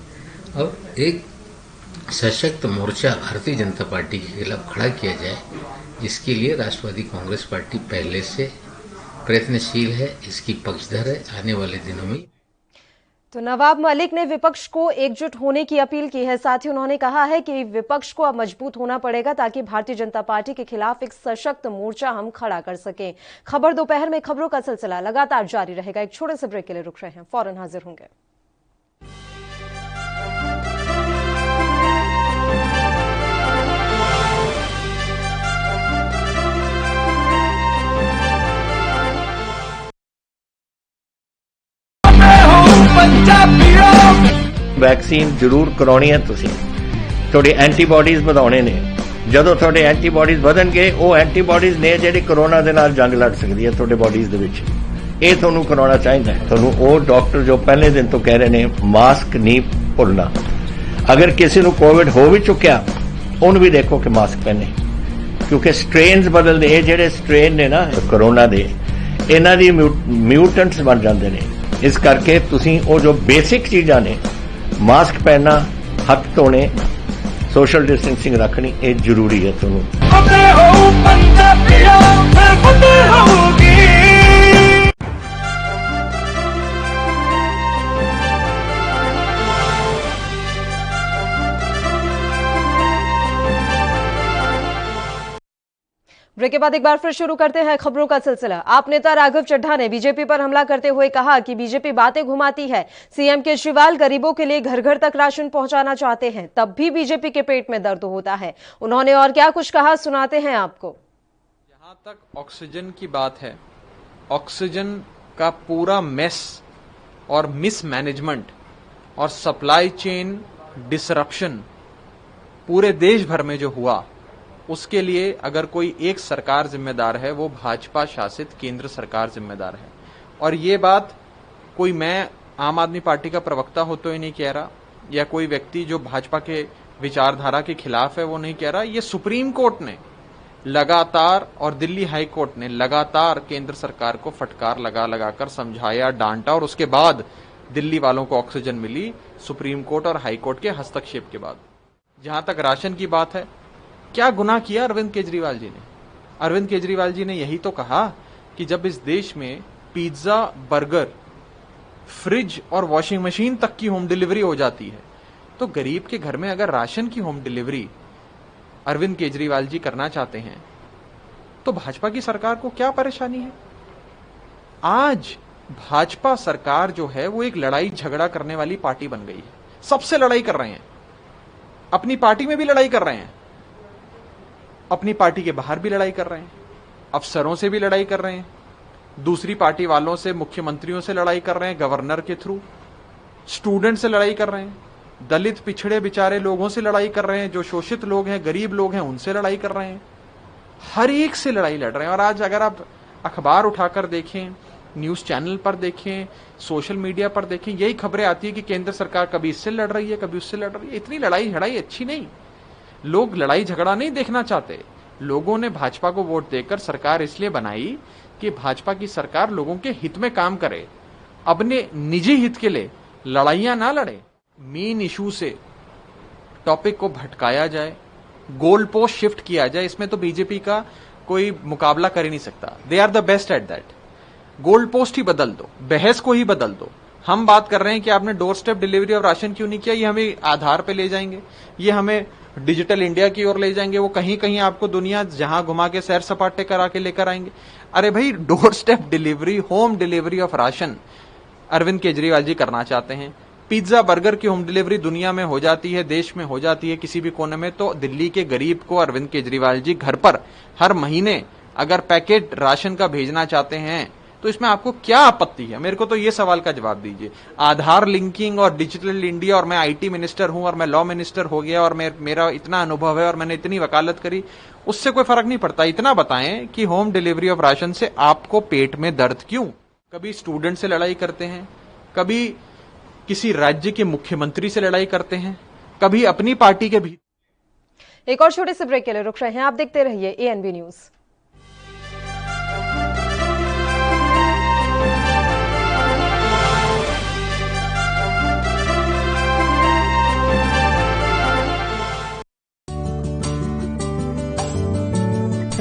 और एक सशक्त मोर्चा भारतीय जनता पार्टी के खिलाफ खड़ा किया जाए, जिसके लिए राष्ट्रवादी कांग्रेस पार्टी पहले से प्रयत्नशील है, इसकी पक्षधर है। आने वाले दिनों में तो नवाब मलिक ने विपक्ष को एकजुट होने की अपील की है। साथ ही उन्होंने कहा है कि विपक्ष को अब मजबूत होना पड़ेगा ताकि भारतीय जनता पार्टी के खिलाफ एक सशक्त मोर्चा हम खड़ा कर सकें। खबर दोपहर में खबरों का सिलसिला लगातार जारी रहेगा। एक छोटे से ब्रेक के लिए रुक रहे हैं, फौरन हाजिर होंगे। वैक्सीन जरूर कराउणी है। तुसीं थोड़े एंटीबॉडीज ਵਧਾਉਣੇ ਨੇ। ਜਦੋਂ ਤੁਹਾਡੇ ਐਂਟੀਬਾਡੀਜ਼ ਵਧਣਗੇ ਉਹ ਐਂਟੀਬਾਡੀਜ਼ ਨੇ ਜਿਹੜੀ ਕੋਰੋਨਾ ਦੇ ਨਾਲ ਜੰਗ ਲੜ ਸਕਦੀ ਹੈ ਤੁਹਾਡੇ ਬਾਡੀਜ਼ ਦੇ ਵਿੱਚ। ਇਹ ਤੁਹਾਨੂੰ ਕਰਾਉਣਾ ਚਾਹੀਦਾ ਹੈ। ਤੁਹਾਨੂੰ ਉਹ ਡਾਕਟਰ ਜੋ ਪਹਿਲੇ ਦਿਨ ਤੋਂ ਕਹਿ ਰਹੇ ਨੇ ਮਾਸਕ ਨਹੀਂ ਭੁੱਲਣਾ। ਅਗਰ ਕਿਸੇ ਨੂੰ ਕੋਵਿਡ ਹੋ ਵੀ ਚੁੱਕਿਆ ਉਹਨੂੰ ਵੀ ਦੇਖੋ ਕਿ ਮਾਸਕ ਪਹਿਨੇ, ਕਿਉਂਕਿ ਸਟ੍ਰੇਨਸ ਬਦਲਦੇ। ਇਹ ਜਿਹੜੇ ਸਟ੍ਰੇਨ ਨੇ ਨਾ ਕੋਰੋਨਾ ਦੇ, ਇਹਨਾਂ ਦੀ ਮਿਊਟੈਂਟਸ ਬਣ ਜਾਂਦੇ ਨੇ। ਇਸ ਕਰਕੇ ਤੁਸੀਂ ਉਹ ਜੋ ਬੇਸਿਕ ਚੀਜ਼ਾਂ ਨੇ, ਮਾਸਕ ਪਹਿਨਣਾ, ਹੱਥ ਧੋਣੇ, सोशल डिस्टेंसिंग रखनी ये जरूरी है। ब्रेक के बाद एक बार फिर शुरू करते हैं खबरों का सिलसिला। आप नेता राघव चड्ढा ने बीजेपी पर हमला करते हुए कहा कि बीजेपी बातें घुमाती है। सीएम केजरीवाल गरीबों के लिए घर घर तक राशन पहुंचाना चाहते हैं, तब भी बीजेपी के पेट में दर्द होता है। उन्होंने और क्या कुछ कहा, सुनाते हैं आपको। जहां तक ऑक्सीजन की बात है, ऑक्सीजन का पूरा मेस और मिसमैनेजमेंट और सप्लाई चेन डिसरप्शन पूरे देश भर में जो हुआ, उसके लिए अगर कोई एक सरकार जिम्मेदार है वो भाजपा शासित केंद्र सरकार जिम्मेदार है। और ये बात कोई मैं आम आदमी पार्टी का प्रवक्ता हो तो ही नहीं कह रहा, या कोई व्यक्ति जो भाजपा के विचारधारा के खिलाफ है वो नहीं कह रहा। ये सुप्रीम कोर्ट ने लगातार और दिल्ली हाई कोर्ट ने लगातार केंद्र सरकार को फटकार लगा लगाकर समझाया, डांटा, और उसके बाद दिल्ली वालों को ऑक्सीजन मिली सुप्रीम कोर्ट और हाई कोर्ट के हस्तक्षेप के बाद। जहां तक राशन की बात है, क्या गुनाह किया अरविंद केजरीवाल जी ने? अरविंद केजरीवाल जी ने यही तो कहा कि जब इस देश में पिज्जा, बर्गर, फ्रिज और वॉशिंग मशीन तक की होम डिलीवरी हो जाती है, तो गरीब के घर में अगर राशन की होम डिलीवरी अरविंद केजरीवाल जी करना चाहते हैं तो भाजपा की सरकार को क्या परेशानी है? आज भाजपा सरकार जो है वो एक लड़ाई झगड़ा करने वाली पार्टी बन गई है। सबसे लड़ाई कर रहे हैं, अपनी पार्टी में भी लड़ाई कर रहे हैं, अपनी पार्टी के बाहर भी लड़ाई कर रहे हैं, अफसरों से भी लड़ाई कर रहे हैं, दूसरी पार्टी वालों से, मुख्यमंत्रियों से लड़ाई कर रहे हैं, गवर्नर के थ्रू, स्टूडेंट से लड़ाई कर रहे हैं, दलित पिछड़े बेचारे लोगों से लड़ाई कर रहे हैं, जो शोषित लोग हैं, गरीब लोग हैं, उनसे लड़ाई कर रहे हैं, हर एक से लड़ाई लड़ रहे हैं। और आज अगर आप अखबार उठाकर देखें, न्यूज चैनल पर देखें, सोशल मीडिया पर देखें, यही खबरें आती है कि केंद्र सरकार कभी इससे लड़ रही है, कभी उससे लड़ रही है। इतनी लड़ाई झड़ाई अच्छी नहीं। लोग लड़ाई झगड़ा नहीं देखना चाहते। लोगों ने भाजपा को वोट देकर सरकार इसलिए बनाई कि भाजपा की सरकार लोगों के हित में काम करे, अपने निजी हित के लिए लड़ाइयां ना लड़े। मेन इशू से टॉपिक को भटकाया जाए, गोल पोस्ट शिफ्ट किया जाए, इसमें तो बीजेपी का कोई मुकाबला कर ही नहीं सकता। They are the best at that. Goal post ही बदल दो, बहस को ही बदल दो। हम बात कर रहे हैं कि आपने door step delivery of ration क्यों नहीं किया, ये हमें आधार पे ले जाएंगे, ये हमें डिजिटल इंडिया की ओर ले जाएंगे, वो कहीं कहीं आपको दुनिया जहां घुमा के सैर सपाटे करा के लेकर आएंगे। अरे भाई, door step delivery, home delivery of ration Arvind Kejriwal ji करना चाहते हैं। पिज्जा, बर्गर की होम डिलीवरी दुनिया में हो जाती है, देश में हो जाती है, किसी भी कोने में, तो दिल्ली के गरीब को अरविंद केजरीवाल जी घर पर हर महीने अगर पैकेट राशन का भेजना चाहते हैं तो इसमें आपको क्या आपत्ति है? मेरे को तो ये सवाल का जवाब दीजिए। आधार लिंकिंग और डिजिटल इंडिया, और मैं आईटी मिनिस्टर हूं और मैं लॉ मिनिस्टर हो गया और मेरा इतना अनुभव है और मैंने इतनी वकालत करी, उससे कोई फर्क नहीं पड़ता। इतना बताएं कि होम डिलीवरी ऑफ राशन से आपको पेट में दर्द क्यों? कभी स्टूडेंट से लड़ाई करते हैं, कभी किसी राज्य के मुख्यमंत्री से लड़ाई करते हैं, कभी अपनी पार्टी के भी। एक और छोटे से ब्रेक के लिए रुक रहे हैं, आप देखते रहिए एएनबी न्यूज।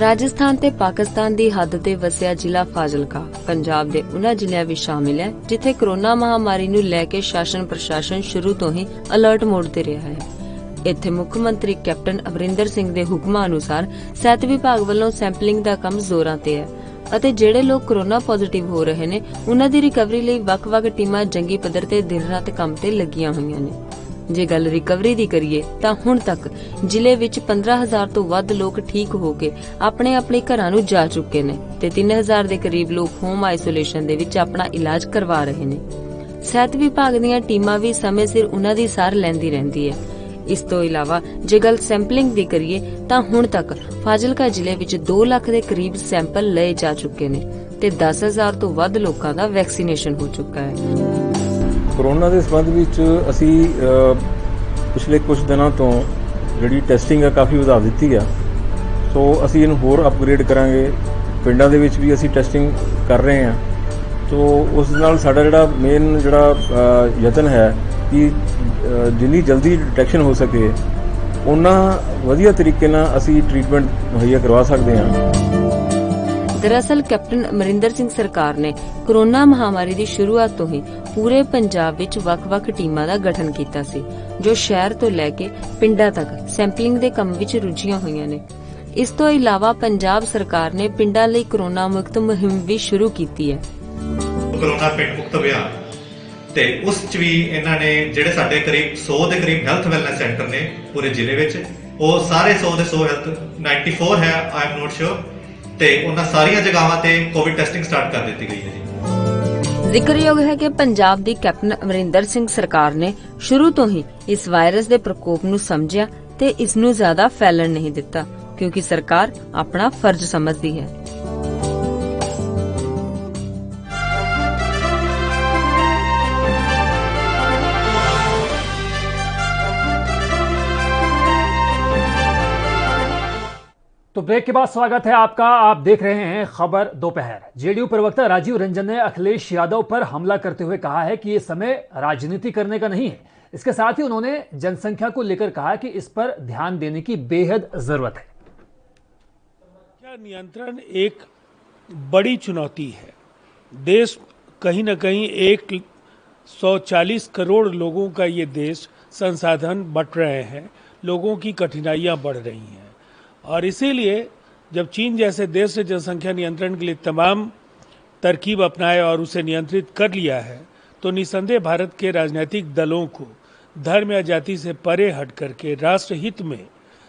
ਰਾਜਸਥਾਨ ਤੇ ਪਾਕਿਸਤਾਨ ਦੀ ਹੱਦ ਤੇ ਵਸਿਆ ਜ਼ਿਲ੍ਹਾ ਫਾਜ਼ਿਲਕਾ ਪੰਜਾਬ ਦੇ ਉਹਨਾਂ ਜ਼ਿਲ੍ਹਿਆਂ ਵਿੱਚ ਸ਼ਾਮਿਲ ਹੈ ਜਿੱਥੇ ਕੋਰੋਨਾ ਮਹਾਮਾਰੀ ਨੂੰ ਲੈ ਕੇ ਸ਼ਾਸਨ ਪ੍ਰਸ਼ਾਸਨ ਸ਼ੁਰੂ ਤੋਂ ਹੀ ਅਲਰਟ ਮੋਡ ਤੇ ਰਿਹਾ ਹੈ। ਇੱਥੇ ਮੁੱਖ ਮੰਤਰੀ ਕੈਪਟਨ ਅਮਰਿੰਦਰ ਸਿੰਘ ਦੇ ਹੁਕਮਾਂ ਅਨੁਸਾਰ ਸਿਹਤ ਵਿਭਾਗ ਵੱਲੋਂ ਸੈਂਪਲਿੰਗ ਦਾ ਕੰਮ ਜ਼ੋਰਾਂ ਤੇ ਹੈ ਅਤੇ ਜਿਹੜੇ ਲੋਕ ਕੋਰੋਨਾ ਪੋਜ਼ਿਟਿਵ ਹੋ ਰਹੇ ਨੇ ਉਹਨਾਂ ਦੀ ਰਿਕਵਰੀ ਲਈ ਵੱਖ-ਵੱਖ ਟੀਮਾਂ ਜੰਗੀ ਪੱਧਰ ਤੇ ਦਿਨ ਰਾਤ ਕੰਮ ਤੇ ਲੱਗੀਆਂ ਹੋਈਆਂ ਨੇ। ਜੇ ਗੱਲ ਰਿਕਵਰੀ ਦੀ ਕਰੀਏ ਤਾਂ ਹੁਣ ਤੱਕ ਜ਼ਿਲ੍ਹੇ ਵਿੱਚ 15,000 ਤੋਂ ਵੱਧ ਲੋਕ ਠੀਕ ਹੋ ਕੇ ਆਪਣੇ ਘਰਾਂ ਨੂੰ ਜਾ ਚੁੱਕੇ ਨੇ ਤੇ 3,000 ਦੇ ਕਰੀਬ ਲੋਕ ਹੋਮ ਆਈਸੋਲੇਸ਼ਨ ਦੇ ਵਿੱਚ ਆਪਣਾ ਇਲਾਜ ਕਰਵਾ ਰਹੇ ਨੇ। ਸਿਹਤ ਵਿਭਾਗ ਦੀਆਂ ਟੀਮਾਂ ਵੀ ਸਮੇਂ ਸਿਰ ਉਹਨਾਂ ਦੀ ਸਾਰ ਲੈਂਦੀ ਰਹਿੰਦੀ ਹੈ। ਇਸ ਤੋਂ ਇਲਾਵਾ ਜੇ ਗੱਲ ਸੈਂਪਲਿੰਗ ਦੀ ਕਰੀਏ ਤਾਂ ਹੁਣ ਤੱਕ ਫਾਜ਼ਿਲਕਾ ਜ਼ਿਲ੍ਹੇ ਵਿੱਚ 2 ਲੱਖ ਦੇ ਕਰੀਬ ਸੈਂਪਲ ਲਏ ਜਾ ਚੁੱਕੇ ਨੇ ਤੇ 10,000 ਤੋਂ ਵੱਧ ਲੋਕਾਂ ਦਾ ਵੈਕਸੀਨੇਸ਼ਨ ਹੋ ਚੁੱਕਾ ਹੈ। ਕੋਰੋਨਾ ਦੇ ਸੰਬੰਧ ਵਿੱਚ ਅਸੀਂ ਪਿਛਲੇ ਕੁਝ ਦਿਨਾਂ ਤੋਂ ਜਿਹੜੀ ਟੈਸਟਿੰਗ ਆ ਕਾਫੀ ਵਧਾ ਦਿੱਤੀ ਆ, ਸੋ ਅਸੀਂ ਇਹਨੂੰ ਹੋਰ ਅਪਗ੍ਰੇਡ ਕਰਾਂਗੇ। ਪਿੰਡਾਂ ਦੇ ਵਿੱਚ ਵੀ ਅਸੀਂ ਟੈਸਟਿੰਗ ਕਰ ਰਹੇ ਹਾਂ, ਸੋ ਉਸ ਨਾਲ ਸਾਡਾ ਜਿਹੜਾ ਮੇਨ ਯਤਨ ਹੈ ਕਿ ਜਿੰਨੀ ਜਲਦੀ ਡਿਟੈਕਸ਼ਨ ਹੋ ਸਕੇ ਉਹਨਾਂ ਵਧੀਆ ਤਰੀਕੇ ਨਾਲ ਅਸੀਂ ਟ੍ਰੀਟਮੈਂਟ ਮੁਹੱਈਆ ਕਰਵਾ ਸਕਦੇ ਹਾਂ। ਦਰਅਸਲ ਕੈਪਟਨ ਅਮਰਿੰਦਰ ਸਿੰਘ ਸਰਕਾਰ ਨੇ ਕੋਰੋਨਾ ਮਹਾਮਾਰੀ ਦੀ ਸ਼ੁਰੂਆਤ ਤੋਂ ਹੀ ਪੂਰੇ ਪੰਜਾਬ ਵਿੱਚ ਵੱਖ-ਵੱਖ ਟੀਮਾਂ ਦਾ ਗਠਨ ਕੀਤਾ ਸੀ ਜੋ ਸ਼ਹਿਰ ਤੋਂ ਲੈ ਕੇ ਪਿੰਡਾਂ ਤੱਕ ਸੈਂਪਲਿੰਗ ਦੇ ਕੰਮ ਵਿੱਚ ਰੁੱਝੀਆਂ ਹੋਈਆਂ ਨੇ। ਇਸ ਤੋਂ ਇਲਾਵਾ ਪੰਜਾਬ ਸਰਕਾਰ ਨੇ ਪਿੰਡਾਂ ਲਈ ਕੋਰੋਨਾ ਮੁਕਤ ਮੁਹਿੰਮ ਵੀ ਸ਼ੁਰੂ ਕੀਤੀ ਹੈ। ਕੋਰੋਨਾ ਪਿੰਡ ਮੁਕਤ ਅਭਿਆਨ ਤੇ ਉਸ ਚ ਵੀ ਇਹਨਾਂ ਨੇ ਜਿਹੜੇ ਸਾਡੇ ਕਰੀਬ 100 ਦੇ ਕਰੀਬ ਹੈਲਥ ਵੈਲਨੈਸ ਸੈਂਟਰ ਨੇ ਪੂਰੇ ਜ਼ਿਲ੍ਹੇ ਵਿੱਚ, ਉਹ ਸਾਰੇ 100 ਦੇ 100 ਹੈਲਥ 94 ਹੈ ਆਈ ਐਮ ਨੋਟ ਸ਼ੋਰ, ਤੇ ਉਹਨਾਂ ਸਾਰੀਆਂ ਜਗ੍ਹਾਵਾਂ ਤੇ ਕੋਵਿਡ ਟੈਸਟਿੰਗ ਸਟਾਰਟ ਕਰ ਦਿੱਤੀ ਗਈ ਹੈ ਜੀ। ਜ਼ਿਕਰਯੋਗ ਹੈ ਕਿ ਪੰਜਾਬ ਦੀ ਕੈਪਟਨ ਅਮਰਿੰਦਰ ਸਿੰਘ ਸਰਕਾਰ ਨੇ ਸ਼ੁਰੂ ਤੋਂ ਹੀ ਇਸ ਵਾਇਰਸ ਦੇ ਪ੍ਰਕੋਪ ਨੂੰ ਸਮਝਿਆ ਤੇ ਇਸ ਨੂੰ ਜ਼ਿਆਦਾ ਫੈਲਣ ਨਹੀਂ ਦਿੱਤਾ ਕਿਉਂਕਿ ਸਰਕਾਰ ਆਪਣਾ ਫਰਜ਼ ਸਮਝਦੀ ਹੈ। तो ब्रेक के बाद स्वागत है आपका। आप देख रहे हैं खबर दोपहर। जेडीयू प्रवक्ता राजीव रंजन ने अखिलेश यादव पर हमला करते हुए कहा है कि ये समय राजनीति करने का नहीं है। इसके साथ ही उन्होंने जनसंख्या को लेकर कहा कि इस पर ध्यान देने की बेहद जरूरत है। क्या नियंत्रण एक बड़ी चुनौती है। देश कहीं ना कहीं 140 करोड़ लोगों का ये देश, संसाधन बंट रहे हैं, लोगों की कठिनाइयां बढ़ रही हैं और इसीलिए जब चीन जैसे देश से जनसंख्या नियंत्रण के लिए तमाम तरकीब अपनाए और उसे नियंत्रित कर लिया है तो निसंदेह भारत के राजनीतिक दलों को धर्म या जाति से परे हट करके राष्ट्र हित में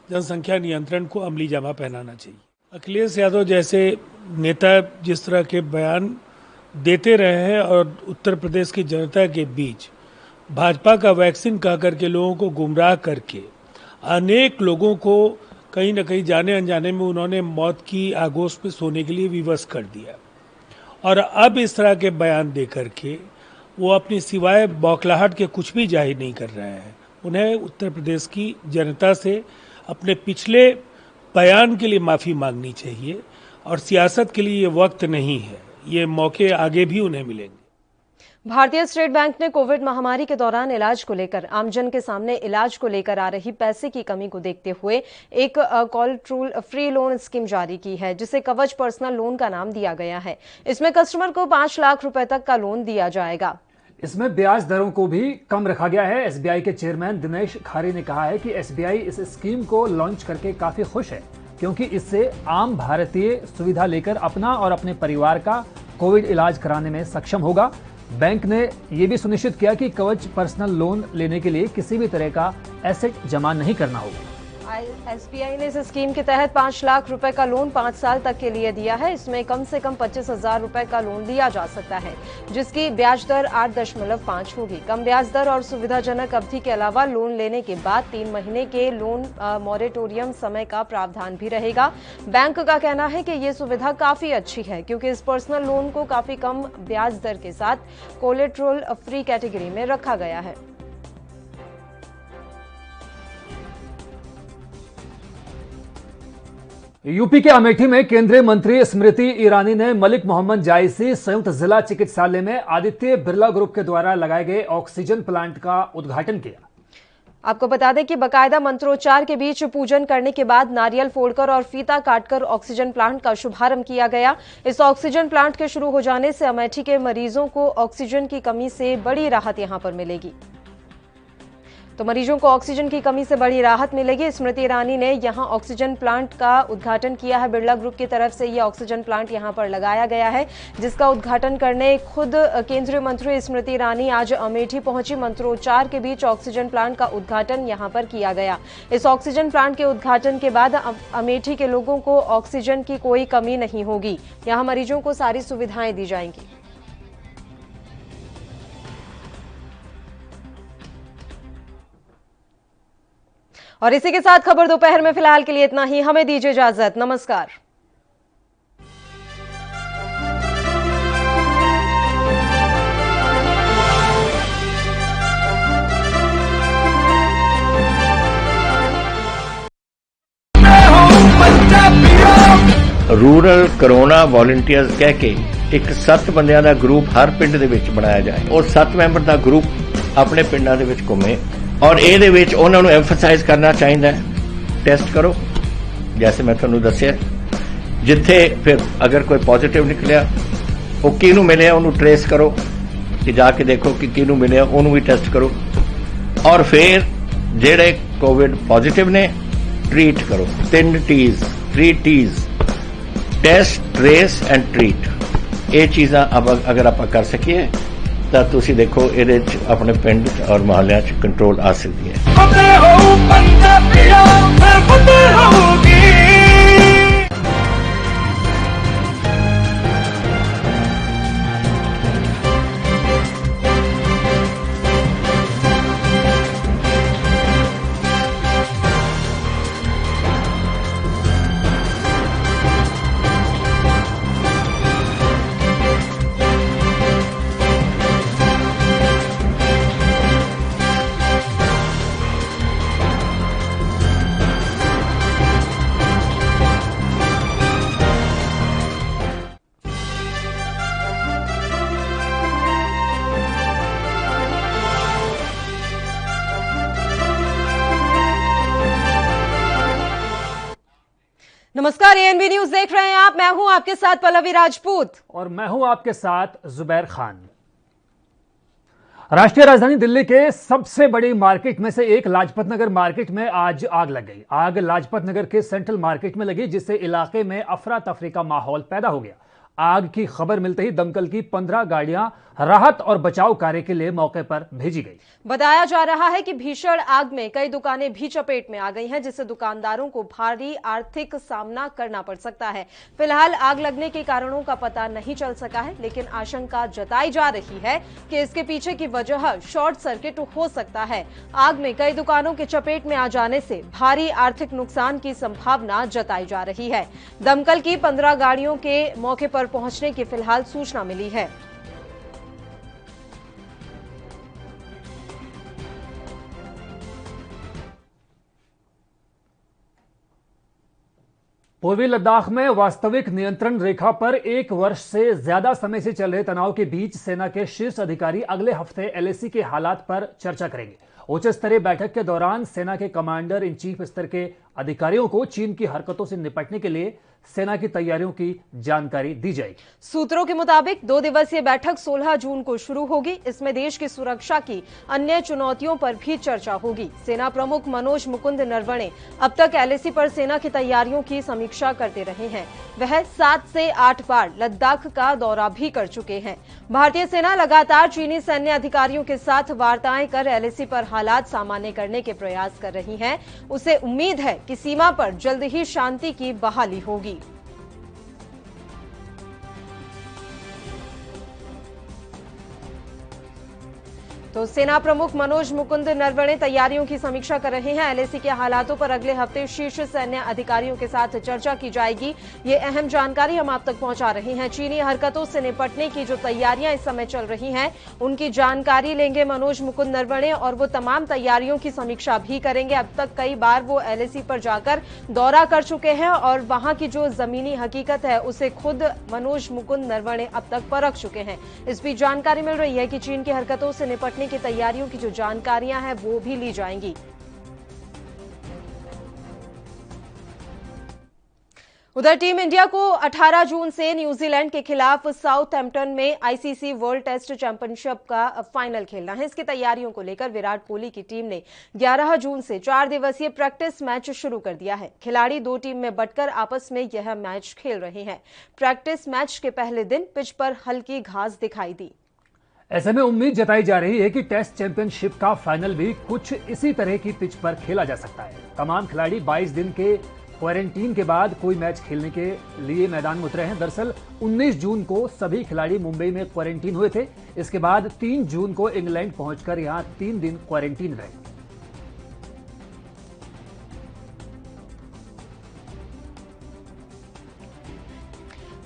जनसंख्या नियंत्रण को अमली जामा पहनाना चाहिए। अखिलेश यादव जैसे नेता जिस तरह के बयान देते रहे हैं और उत्तर प्रदेश की जनता के बीच भाजपा का वैक्सीन कह करके लोगों को गुमराह करके अनेक लोगों को कहीं न कहीं जाने अनजाने में उन्होंने मौत की आगोश में सोने के लिए विवश कर दिया और अब इस तरह के बयान दे करके वो अपनी सिवाय बौखलाहट के कुछ भी जाहिर नहीं कर रहे हैं। उन्हें उत्तर प्रदेश की जनता से अपने पिछले बयान के लिए माफ़ी मांगनी चाहिए और सियासत के लिए ये वक्त नहीं है, ये मौके आगे भी उन्हें मिलेंगे। भारतीय स्टेट बैंक ने कोविड महामारी के दौरान इलाज को लेकर आमजन के सामने इलाज को लेकर आ रही पैसे की कमी को देखते हुए एक कोलेटरल फ्री लोन स्कीम जारी की है जिसे कवच पर्सनल लोन का नाम दिया गया है। इसमें कस्टमर को 5 लाख रुपए तक का लोन दिया जाएगा। इसमें ब्याज दरों को भी कम रखा गया है। एसबीआई के चेयरमैन दिनेश खारे ने कहा है कि एसबीआई इस स्कीम को लॉन्च करके काफी खुश है क्योंकि इससे आम भारतीय सुविधा लेकर अपना और अपने परिवार का कोविड इलाज कराने में सक्षम होगा। बैंक ने यह भी सुनिश्चित किया कि कवच पर्सनल लोन लेने के लिए किसी भी तरह का एसेट जमा नहीं करना होगा। एसबीआई ने इस स्कीम के तहत 5 लाख रुपए का लोन 5 साल तक के लिए दिया है। इसमें कम से कम 25,000 रुपए का लोन दिया जा सकता है जिसकी ब्याज दर 8.5 होगी। कम ब्याज दर और सुविधाजनक अवधि के अलावा लोन लेने के बाद 3 महीने के लोन मॉरेटोरियम समय का प्रावधान भी रहेगा। बैंक का कहना है कि ये सुविधा काफी अच्छी है क्योंकि इस पर्सनल लोन को काफी कम ब्याज दर के साथ कोलेटरल फ्री कैटेगरी में रखा गया है। यूपी के अमेठी में केंद्रीय मंत्री स्मृति ईरानी ने मलिक मोहम्मद जायसी संयुक्त जिला चिकित्सालय में आदित्य बिरला ग्रुप के द्वारा लगाए गए ऑक्सीजन प्लांट का उद्घाटन किया। आपको बता दें कि बकायदा मंत्रोच्चार के बीच पूजन करने के बाद नारियल फोड़कर और फीता काटकर ऑक्सीजन प्लांट का शुभारंभ किया गया। इस ऑक्सीजन प्लांट के शुरू हो जाने से अमेठी के मरीजों को ऑक्सीजन की कमी से बड़ी राहत यहां पर मिलेगी। तो मरीजों को ऑक्सीजन की कमी से बड़ी राहत मिलेगी। स्मृति ईरानी ने यहां ऑक्सीजन प्लांट का उद्घाटन किया है। बिरला ग्रुप की तरफ से यह ऑक्सीजन प्लांट यहां पर लगाया गया है, जिसका उद्घाटन करने खुद केंद्रीय मंत्री स्मृति ईरानी आज अमेठी पहुंची। मंत्रोच्चार के बीच ऑक्सीजन प्लांट का उद्घाटन यहां पर किया गया। इस ऑक्सीजन प्लांट के उद्घाटन के बाद अमेठी के लोगों को ऑक्सीजन की कोई कमी नहीं होगी। यहां मरीजों को सारी सुविधाएं दी जाएंगी। और इसी के साथ खबर दोपहर में फिलहाल के लिए इतना ही। हमें दीजिए इजाजत। नमस्कार। रूरल कोरोना वॉलंटियर्स कह के एक 7 ਬੰਦਿਆਂ ਦਾ ਗਰੁੱਪ ਹਰ ਪਿੰਡ ਦੇ ਵਿੱਚ ਬਣਾਇਆ ਜਾਏ ਔਰ 7 ਮੈਂਬਰ ਦਾ ਗਰੁੱਪ ਆਪਣੇ ਪਿੰਡਾਂ ਦੇ ਵਿੱਚ ਘੁੰਮੇ और ਇਹਦੇ ਵਿੱਚ ਉਹਨਾਂ ਨੂੰ ਐਮਫਸਾਈਜ਼ ਕਰਨਾ ਚਾਹੀਦਾ ਹੈ ਟੈਸਟ ਕਰੋ जैसे मैं ਤੁਹਾਨੂੰ ਦੱਸਿਆ ਜਿੱਥੇ ਫਿਰ ਅਗਰ ਕੋਈ ਪੋਜ਼ਿਟਿਵ ਨਿਕਲਿਆ ਉਹ ਕਿਹਨੂੰ ਮਿਲਿਆ ਉਹਨੂੰ ਟ੍ਰੇਸ ਕਰੋ ਕਿ ਜਾ ਕੇ ਦੇਖੋ ਕਿ ਕਿਹਨੂੰ ਮਿਲਿਆ ਉਹਨੂੰ ਵੀ ਟੈਸਟ ਕਰੋ ਔਰ ਫਿਰ ਜਿਹੜੇ ਕੋਵਿਡ ਪੋਜ਼ਿਟਿਵ ਨੇ ट्रीट करो 3 T's 3 T's test trace and treat ये चीज़ां अगर आप कर सकिए तो तुसी देखो ये अपने पिंड और मोहल्ले कंट्रोल आ सकती है। नमस्कार, एएनबी न्यूज देख रहे हैं आप। मैं हूं आपके साथ पल्लवी राजपूत और मैं हूं आपके साथ जुबैर खान। राष्ट्रीय राजधानी दिल्ली के सबसे बड़ी मार्केट में से एक लाजपत नगर मार्केट में आज आग लग गई। आग लाजपत नगर के सेंट्रल मार्केट में लगी, जिससे इलाके में अफरा तफरी का माहौल पैदा हो गया। आग की खबर मिलते ही दमकल की 15 गाड़ियां राहत और बचाव कार्य के लिए मौके पर भेजी गई। बताया जा रहा है कि भीषण आग में कई दुकानें भी चपेट में आ गई हैं, जिससे दुकानदारों को भारी आर्थिक सामना करना पड़ सकता है। फिलहाल आग लगने के कारणों का पता नहीं चल सका है, लेकिन आशंका जताई जा रही है कि इसके पीछे की वजह शॉर्ट सर्किट हो सकता है। आग में कई दुकानों के चपेट में आ जाने से भारी आर्थिक नुकसान की संभावना जताई जा रही है। दमकल की 15 गाड़ियों के मौके पर पहुंचने की फिलहाल सूचना मिली है। पूर्वी लद्दाख में वास्तविक नियंत्रण रेखा पर 1 वर्ष से ज्यादा समय से चल रहे तनाव के बीच सेना के शीर्ष अधिकारी अगले हफ्ते एलएसी के हालात पर चर्चा करेंगे। उच्च स्तरीय बैठक के दौरान सेना के कमांडर इन चीफ स्तर के अधिकारियों को चीन की हरकतों से निपटने के लिए सेना की तैयारियों की जानकारी दी जाएगी। सूत्रों के मुताबिक 2 दिवसीय बैठक 16 जून को शुरू होगी। इसमें देश की सुरक्षा की अन्य चुनौतियों पर भी चर्चा होगी। सेना प्रमुख मनोज मुकुंद नरवणे अब तक एलएसी पर सेना की तैयारियों की समीक्षा करते रहे हैं। वह 7 से 8 बार लद्दाख का दौरा भी कर चुके हैं। भारतीय सेना लगातार चीनी सैन्य अधिकारियों के साथ वार्ताएं कर एलएसी पर हालात सामान्य करने के प्रयास कर रही है। उसे उम्मीद है कि सीमा पर जल्द ही शांति की बहाली होगी। तो सेना प्रमुख मनोज मुकुंद नरवणे तैयारियों की समीक्षा कर रहे हैं। एलएसी के हालातों पर अगले हफ्ते शीर्ष सैन्य अधिकारियों के साथ चर्चा की जाएगी। ये अहम जानकारी हम आप तक पहुंचा रहे हैं। चीनी हरकतों से निपटने की जो तैयारियां इस समय चल रही हैं, उनकी जानकारी लेंगे मनोज मुकुंद नरवणे और वो तमाम तैयारियों की समीक्षा भी करेंगे। अब तक कई बार वो एलएसी पर जाकर दौरा कर चुके हैं और वहां की जो जमीनी हकीकत है उसे खुद मनोज मुकुंद नरवणे अब तक परख चुके हैं। इस बीच जानकारी मिल रही है कि चीन की हरकतों से निपटने की तैयारियों की जो जानकारियां हैं वो भी ली जाएंगी। उधर टीम इंडिया को 18 जून से न्यूजीलैंड के खिलाफ साउथहैम्पटन में आईसीसी वर्ल्ड टेस्ट चैंपियनशिप का फाइनल खेलना है। इसकी तैयारियों को लेकर विराट कोहली की टीम ने 11 जून से 4 दिवसीय प्रैक्टिस मैच शुरू कर दिया है। खिलाड़ी 2 टीम में बंटकर आपस में यह मैच खेल रहे हैं। प्रैक्टिस मैच के पहले दिन पिच पर हल्की घास दिखाई दी। ऐसे में उम्मीद जताई जा रही है कि टेस्ट चैंपियनशिप का फाइनल भी कुछ इसी तरह की पिच पर खेला जा सकता है। तमाम खिलाड़ी 22 दिन के क्वारंटीन के बाद कोई मैच खेलने के लिए मैदान में उतरे हैं। दरअसल 19 जून को सभी खिलाड़ी मुंबई में क्वारंटीन हुए थे। इसके बाद 3 जून को इंग्लैंड पहुंचकर यहां 3 दिन क्वारंटीन रहे।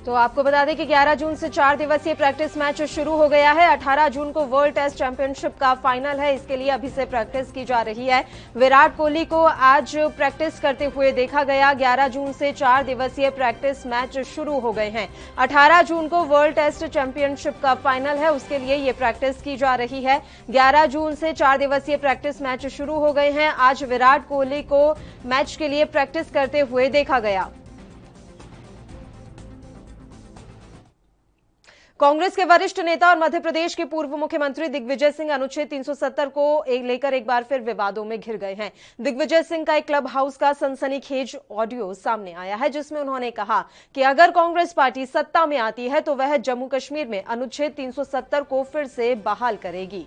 तो आपको बता दें कि 11 जून से 4 दिवसीय प्रैक्टिस मैच शुरू हो गया है। 18 जून को वर्ल्ड टेस्ट चैंपियनशिप का फाइनल है। इसके लिए अभी से प्रैक्टिस की जा रही है। विराट कोहली को आज प्रैक्टिस करते हुए देखा गया। 11 जून से 4 दिवसीय प्रैक्टिस मैच शुरू हो गए हैं। 18 जून को वर्ल्ड टेस्ट चैंपियनशिप का फाइनल है, उसके लिए ये प्रैक्टिस की जा रही है। 11 जून से 4 दिवसीय प्रैक्टिस मैच शुरू हो गए हैं। आज विराट कोहली को मैच के लिए प्रैक्टिस करते हुए देखा गया। कांग्रेस के वरिष्ठ नेता और मध्य प्रदेश के पूर्व मुख्यमंत्री दिग्विजय सिंह अनुच्छेद 370 को लेकर एक बार फिर विवादों में घिर गए हैं। दिग्विजय सिंह का एक क्लब हाउस का सनसनीखेज ऑडियो सामने आया है, जिसमें उन्होंने कहा कि अगर कांग्रेस पार्टी सत्ता में आती है तो वह जम्मू कश्मीर में अनुच्छेद 370 को फिर से बहाल करेगी।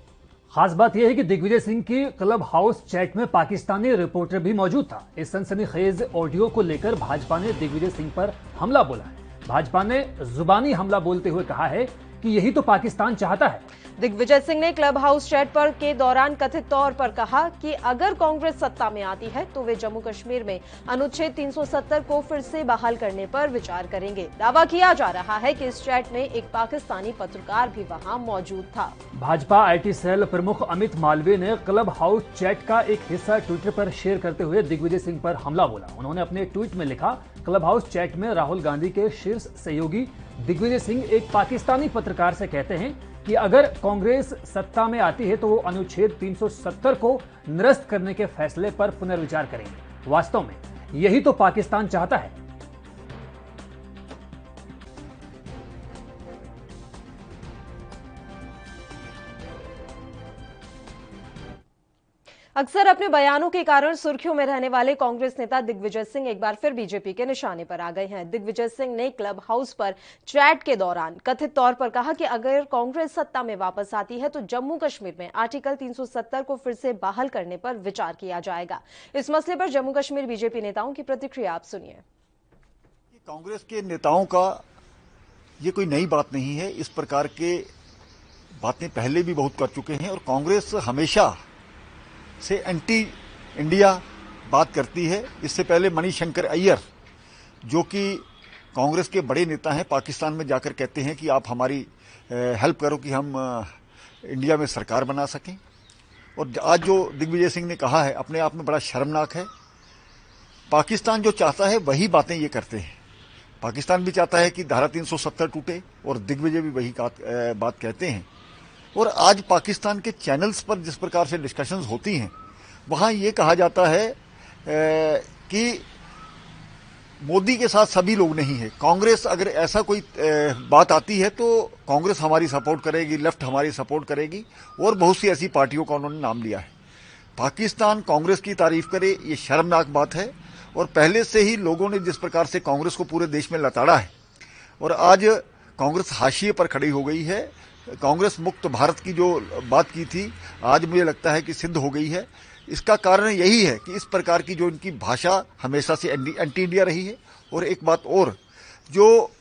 खास बात यह है कि दिग्विजय सिंह की क्लब हाउस चैट में पाकिस्तानी रिपोर्टर भी मौजूद था। इस सनसनीखेज ऑडियो को लेकर भाजपा ने दिग्विजय सिंह पर हमला बोला है। भाजपा ने जुबानी हमला बोलते हुए कहा है कि यही तो पाकिस्तान चाहता है। दिग्विजय सिंह ने क्लब हाउस चैट पर के दौरान कथित तौर पर कहा कि अगर कांग्रेस सत्ता में आती है तो वे जम्मू कश्मीर में अनुच्छेद 370 को फिर से बहाल करने पर विचार करेंगे। दावा किया जा रहा है कि इस चैट में एक पाकिस्तानी पत्रकार भी वहां मौजूद था। भाजपा आईटी सेल प्रमुख अमित मालवीय ने क्लब हाउस चैट का एक हिस्सा ट्विटर पर शेयर करते हुए दिग्विजय सिंह पर हमला बोला। उन्होंने अपने ट्वीट में लिखा, क्लब हाउस चैट में राहुल गांधी के शीर्ष सहयोगी दिग्विजय सिंह एक पाकिस्तानी पत्रकार से कहते हैं कि अगर कांग्रेस सत्ता में आती है तो वो अनुच्छेद 370 को निरस्त करने के फैसले पर पुनर्विचार करेंगे। वास्तव में यही तो पाकिस्तान चाहता है। अक्सर अपने बयानों के कारण सुर्खियों में रहने वाले कांग्रेस नेता दिग्विजय सिंह एक बार फिर बीजेपी के निशाने पर आ गए हैं। दिग्विजय सिंह ने क्लब हाउस पर चैट के दौरान कथित तौर पर कहा कि अगर कांग्रेस सत्ता में वापस आती है तो जम्मू कश्मीर में आर्टिकल 370 को फिर से बहाल करने पर विचार किया जाएगा। इस मसले पर जम्मू कश्मीर बीजेपी नेताओं की प्रतिक्रिया आप सुनिए। कांग्रेस के नेताओं का ये कोई नई बात नहीं है। इस प्रकार के बातें पहले भी बहुत कर चुके हैं और कांग्रेस हमेशा से एंटी इंडिया बात करती है। इससे पहले मणिशंकर अय्यर, जो कि कांग्रेस के बड़े नेता हैं, पाकिस्तान में जाकर कहते हैं कि आप हमारी हेल्प करो कि हम इंडिया में सरकार बना सकें। और आज जो दिग्विजय सिंह ने कहा है अपने आप में बड़ा शर्मनाक है। पाकिस्तान जो चाहता है वही बातें ये करते हैं। पाकिस्तान भी चाहता है कि धारा 370 टूटे और दिग्विजय भी वही बात कहते हैं। और आज पाकिस्तान के चैनल्स पर जिस प्रकार से डिस्कशंस होती हैं, वहां ये कहा जाता है कि मोदी के साथ सभी लोग नहीं है। कांग्रेस अगर ऐसा कोई बात आती है तो कांग्रेस हमारी सपोर्ट करेगी, लेफ्ट हमारी सपोर्ट करेगी, और बहुत सी ऐसी पार्टियों का उन्होंने नाम लिया है। पाकिस्तान कांग्रेस की तारीफ करे, ये शर्मनाक बात है। और पहले से ही लोगों ने जिस प्रकार से कांग्रेस को पूरे देश में लताड़ा है और आज कांग्रेस हाशिए पर खड़ी हो गई है। कांग्रेस मुक्त भारत की जो बात की थी, आज मुझे लगता है कि सिद्ध हो गई है। इसका कारण यही है कि इस प्रकार की जो इनकी भाषा हमेशा से एंटी इंडिया रही है। और एक बात और, जो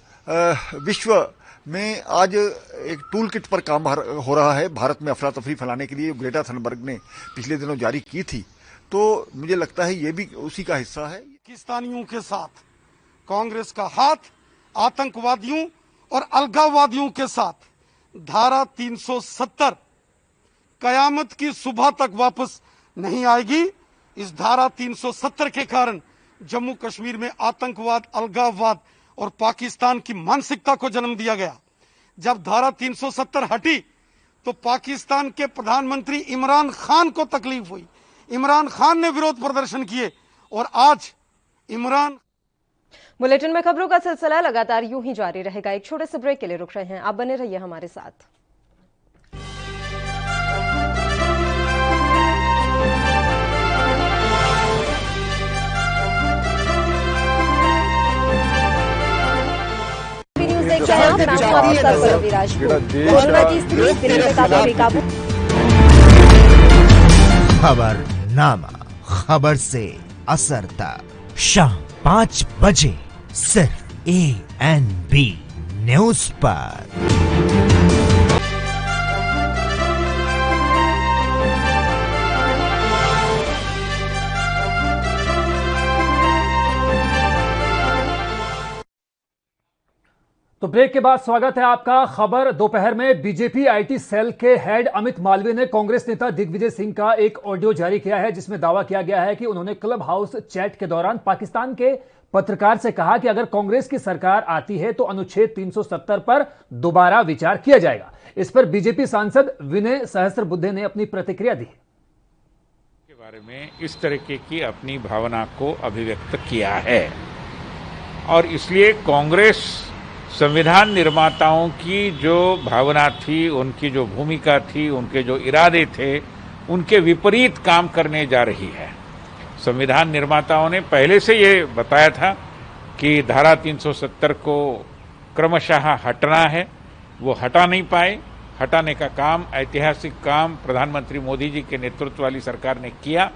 विश्व में आज एक टूल किट पर काम हो रहा है भारत में अफरा तफरी फैलाने के लिए, ग्रेटा थनबर्ग ने पिछले दिनों जारी की थी, तो मुझे लगता है ये भी उसी का हिस्सा है। पाकिस्तानियों के साथ कांग्रेस का हाथ आतंकवादियों और अलगाववादियों के साथ धारा 370 कयामत की सुबह तक वापस नहीं आएगी। इस धारा 370 के कारण जम्मू कश्मीर में आतंकवाद, अलगाववाद और पाकिस्तान की मानसिकता को जन्म दिया गया। जब धारा 370 हटी तो पाकिस्तान के प्रधानमंत्री इमरान खान को तकलीफ हुई। इमरान खान ने विरोध प्रदर्शन किए और आज इमरान बुलेटिन में खबरों का सिलसिला लगातार यूं ही जारी रहेगा। एक छोटे से ब्रेक के लिए रुक रहे हैं, आप बने रहिए हमारे साथ। खबरनामा, खबर से असर तक शाम 5 बजे सिर्फ ANB न्यूज पर। तो ब्रेक के बाद स्वागत है आपका। खबर दोपहर में बीजेपी आईटी सेल के हेड अमित मालवीय ने कांग्रेस नेता दिग्विजय सिंह का एक ऑडियो जारी किया है, जिसमें दावा किया गया है कि उन्होंने क्लब हाउस चैट के दौरान पाकिस्तान के पत्रकार से कहा कि अगर कांग्रेस की सरकार आती है तो अनुच्छेद 370 पर दोबारा विचार किया जाएगा। इस पर बीजेपी सांसद विनय सहस्त्रबुद्धे ने अपनी प्रतिक्रिया दी के बारे में इस तरीके की अपनी भावना को अभिव्यक्त किया है और इसलिए कांग्रेस संविधान निर्माताओं की जो भावना थी, उनकी जो भूमिका थी, उनके जो इरादे थे, उनके विपरीत काम करने जा रही है। संविधान निर्माताओं ने पहले से ये बताया था कि धारा 370 को क्रमशः हटना है, वो हटा नहीं पाए। हटाने का काम, ऐतिहासिक काम प्रधानमंत्री मोदी जी के नेतृत्व वाली सरकार ने किया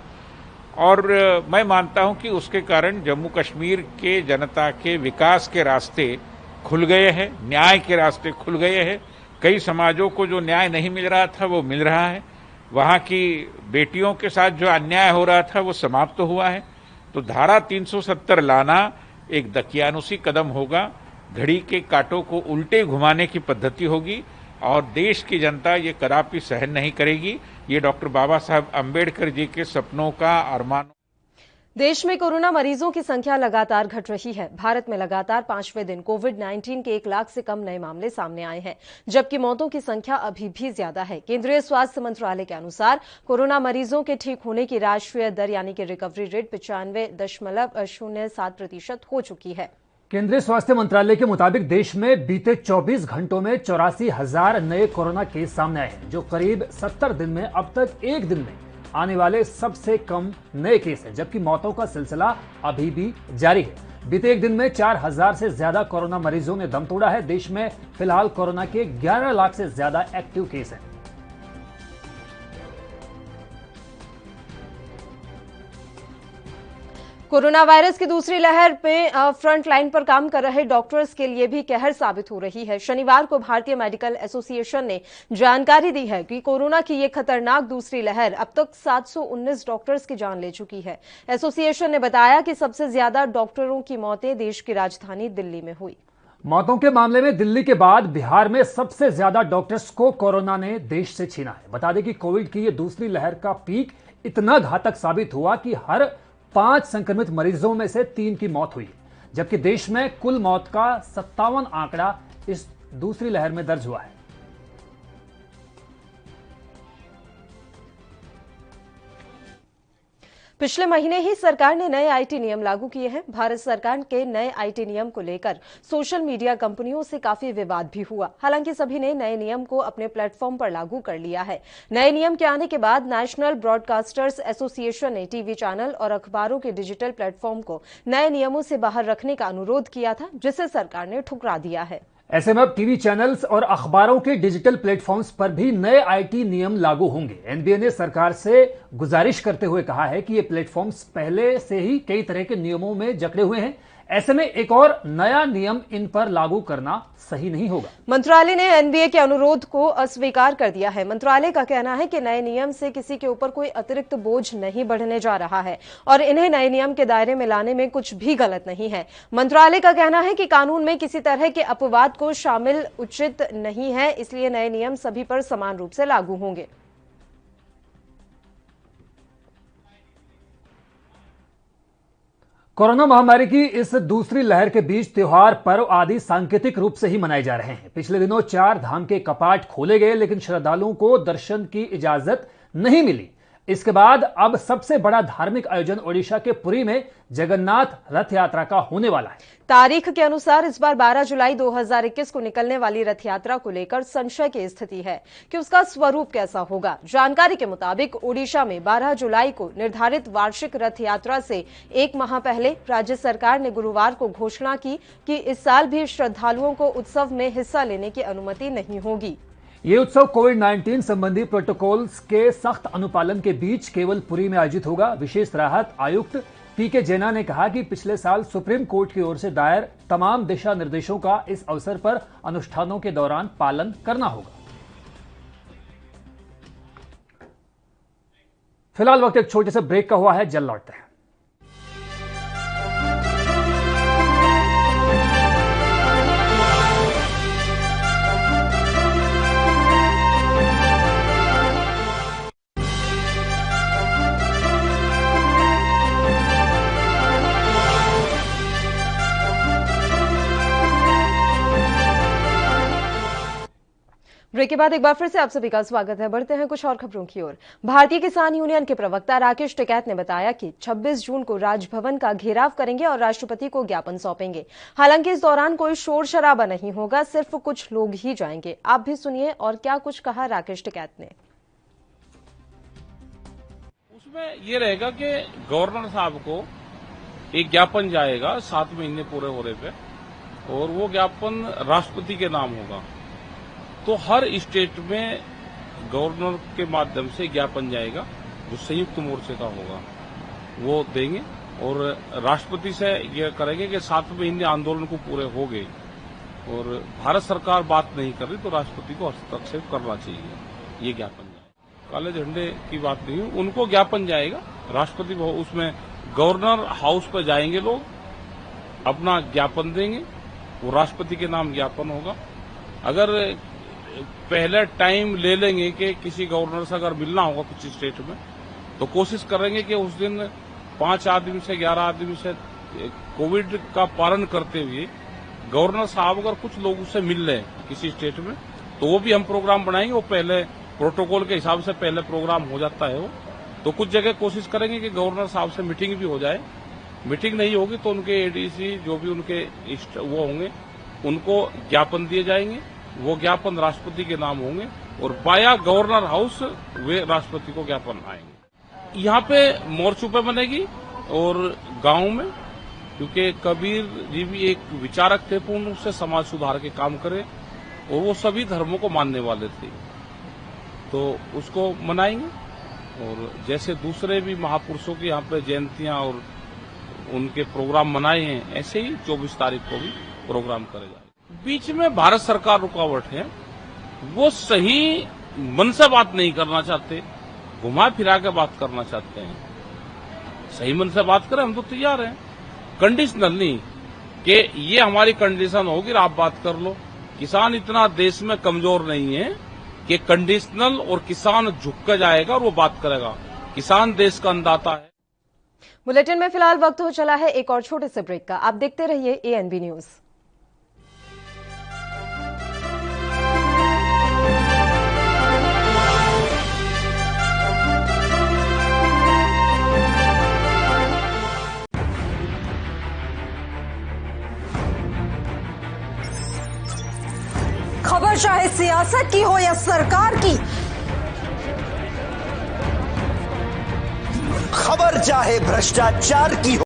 और मैं मानता हूं कि उसके कारण जम्मू कश्मीर के जनता के विकास के रास्ते खुल गए हैं, न्याय के रास्ते खुल गए हैं। कई समाजों को जो न्याय नहीं मिल रहा था वो मिल रहा है। वहां की बेटियों के साथ जो अन्याय हो रहा था वो समाप्त हुआ है। तो धारा 370 लाना एक दकियानुसी कदम होगा, घड़ी के कांटों को उल्टे घुमाने की पद्धति होगी और देश की जनता ये कदापि सहन नहीं करेगी। ये डॉक्टर बाबा साहब अम्बेडकर जी के सपनों का, अरमानों। देश में कोरोना मरीजों की संख्या लगातार घट रही है। भारत में लगातार 5वें दिन कोविड-19 के 1 लाख से कम नए मामले सामने आए हैं, जबकि मौतों की संख्या अभी भी ज्यादा है। केंद्रीय स्वास्थ्य मंत्रालय के अनुसार कोरोना मरीजों के ठीक होने की राष्ट्रीय दर यानी कि रिकवरी रेट 95.07% हो चुकी है। केंद्रीय स्वास्थ्य मंत्रालय के मुताबिक देश में बीते 24 घंटों में 84,000 नए कोरोना केस सामने आए हैं, जो करीब 70 दिन में अब तक एक दिन में आने वाले सबसे कम नए केस है, जबकि मौतों का सिलसिला अभी भी जारी है। बीते एक दिन में 4,000 से ज्यादा कोरोना मरीजों ने दम तोड़ा है। देश में फिलहाल कोरोना के 11 लाख से ज्यादा एक्टिव केस हैं। कोरोना वायरस की दूसरी लहर पे फ्रंट लाइन पर काम कर रहे डॉक्टर्स के लिए भी कहर साबित हो रही है। शनिवार को भारतीय मेडिकल एसोसिएशन ने जानकारी दी है कि कोरोना की ये खतरनाक दूसरी लहर अब तक 719 डॉक्टर्स की जान ले चुकी है। एसोसिएशन ने बताया कि सबसे ज्यादा डॉक्टरों की मौतें देश की राजधानी दिल्ली में हुई। मौतों के मामले में दिल्ली के बाद बिहार में सबसे ज्यादा डॉक्टर्स को कोरोना ने देश से छीना है। बता दें कि कोविड की ये दूसरी लहर का पीक इतना घातक साबित हुआ कि हर 5 संक्रमित मरीजों में से 3 की मौत हुई, जबकि देश में कुल मौत का 57 आंकड़ा इस दूसरी लहर में दर्ज हुआ है। पिछले महीने ही सरकार ने नए आईटी नियम लागू किए हैं। भारत सरकार के नए आईटी नियम को लेकर सोशल मीडिया कंपनियों से काफी विवाद भी हुआ। हालांकि सभी ने नए नियम को अपने प्लेटफॉर्म पर लागू कर लिया है। नए नियम के आने के बाद नेशनल ब्रॉडकास्टर्स एसोसिएशन ने टीवी चैनल और अखबारों के डिजिटल प्लेटफॉर्म को नए नियमों से बाहर रखने का अनुरोध किया था, जिसे सरकार ने ठुकरा दिया है। ऐसे में अब टीवी चैनल्स और अखबारों के डिजिटल प्लेटफॉर्म्स पर भी नए आईटी नियम लागू होंगे। एनबीए ने सरकार से गुजारिश करते हुए कहा है कि ये प्लेटफॉर्म्स पहले से ही कई तरह के नियमों में जकड़े हुए हैं। ऐसे में एक और नया नियम इन पर लागू करना सही नहीं होगा। मंत्रालय ने एनबीए के अनुरोध को अस्वीकार कर दिया है। मंत्रालय का कहना है कि नए नियम से किसी के ऊपर कोई अतिरिक्त बोझ नहीं बढ़ने जा रहा है और इन्हें नए नियम के दायरे में लाने में कुछ भी गलत नहीं है। मंत्रालय का कहना है कि कानून में किसी तरह के अपवाद को शामिल उचित नहीं है, इसलिए नए नियम सभी पर समान रूप से लागू होंगे। कोरोना महामारी की इस दूसरी लहर के बीच त्योहार, पर्व आदि सांकेतिक रूप से ही मनाए जा रहे हैं। पिछले दिनों 4 धाम के कपाट खोले गए, लेकिन श्रद्धालुओं को दर्शन की इजाजत नहीं मिली। इसके बाद अब सबसे बड़ा धार्मिक आयोजन ओडिशा के पुरी में जगन्नाथ रथ यात्रा का होने वाला है। तारीख के अनुसार इस बार 12 जुलाई 2021 को निकलने वाली रथ यात्रा को लेकर संशय की स्थिति है कि उसका स्वरूप कैसा होगा। जानकारी के मुताबिक ओडिशा में 12 जुलाई को निर्धारित वार्षिक रथ यात्रा से एक माह पहले राज्य सरकार ने गुरुवार को घोषणा की कि इस साल भी श्रद्धालुओं को उत्सव में हिस्सा लेने की अनुमति नहीं होगी। ये उत्सव कोविड-19 संबंधी प्रोटोकॉल्स के सख्त अनुपालन के बीच केवल पुरी में आयोजित होगा। विशेष राहत आयुक्त पीके जैना ने कहा कि पिछले साल सुप्रीम कोर्ट की ओर से दायर तमाम दिशा निर्देशों का इस अवसर पर अनुष्ठानों के दौरान पालन करना होगा। फिलहाल वक्त एक छोटे से ब्रेक का हुआ है, जल्द लौटते हैं। ब्रेक के बाद एक बार फिर से आप सभी का स्वागत है। बढ़ते हैं कुछ और खबरों की ओर। भारतीय किसान यूनियन के प्रवक्ता राकेश टिकैत ने बताया कि 26 जून को राजभवन का घेराव करेंगे और राष्ट्रपति को ज्ञापन सौंपेंगे। हालांकि इस दौरान कोई शोर शराबा नहीं होगा, सिर्फ कुछ लोग ही जाएंगे। आप भी सुनिए और क्या कुछ कहा राकेश टिकैत ने। उसमें ये रहेगा कि गवर्नर साहब को एक ज्ञापन जाएगा 7 महीने पूरे होने पे, और वो ज्ञापन राष्ट्रपति के नाम होगा। तो हर स्टेट में गवर्नर के माध्यम से ज्ञापन जाएगा जो संयुक्त मोर्चे का होगा, वो देंगे और राष्ट्रपति से ये करेंगे कि 7 महीने आंदोलन को पूरे हो गए और भारत सरकार बात नहीं कर रही तो राष्ट्रपति को हस्तक्षेप करना चाहिए, ये ज्ञापन जाएगा। काले झंडे की बात नहीं है, उनको ज्ञापन जाएगा राष्ट्रपति, उसमें गवर्नर हाउस पर जाएंगे, लोग अपना ज्ञापन देंगे, वो राष्ट्रपति के नाम ज्ञापन होगा। अगर पहले टाइम ले लेंगे कि किसी गवर्नर से अगर मिलना होगा कुछ स्टेट में, तो कोशिश करेंगे कि उस दिन 5 आदमी से 11 आदमी से कोविड का पालन करते हुए गवर्नर साहब अगर कुछ लोगों से मिल रहे किसी स्टेट में, तो वो भी हम प्रोग्राम बनाएंगे। वो पहले प्रोटोकॉल के हिसाब से पहले प्रोग्राम हो जाता है वो, तो कुछ जगह कोशिश करेंगे कि गवर्नर साहब से मीटिंग भी हो जाए। मीटिंग नहीं होगी तो उनके एडीसी जो भी उनके वो होंगे उनको ज्ञापन दिए जाएंगे, वो ज्ञापन राष्ट्रपति के नाम होंगे और बाया गवर्नर हाउस वे राष्ट्रपति को ज्ञापन आएंगे। यहाँ पे मोर्चों बनेगी और गांव में, क्योंकि कबीर जी भी एक विचारक थे, पूर्ण रूप से समाज सुधार के काम करे और वो सभी धर्मों को मानने वाले थे, तो उसको मनाएंगे। और जैसे दूसरे भी महापुरुषों की यहाँ पे जयंतियां और उनके प्रोग्राम मनाए हैं, ऐसे ही 24 तारीख को भी प्रोग्राम करे जाए। बीच में भारत सरकार रुकावट है, वो सही मन से बात नहीं करना चाहते, घुमा फिरा के बात करना चाहते हैं। सही मन से बात करें, हम तो तैयार हैं, कंडीशनल नहीं कि ये हमारी कंडीशन होगी आप बात कर लो। किसान इतना देश में कमजोर नहीं है कि कंडीशनल और किसान झुक कर जाएगा और वो बात करेगा। किसान देश का अन्नदाता है। बुलेटिन में फिलहाल वक्त हो चला है एक और छोटे से ब्रेक का। आप देखते रहिए ANB न्यूज। खबर चाहे सियासत की हो या सरकार की, खबर चाहे भ्रष्टाचार की हो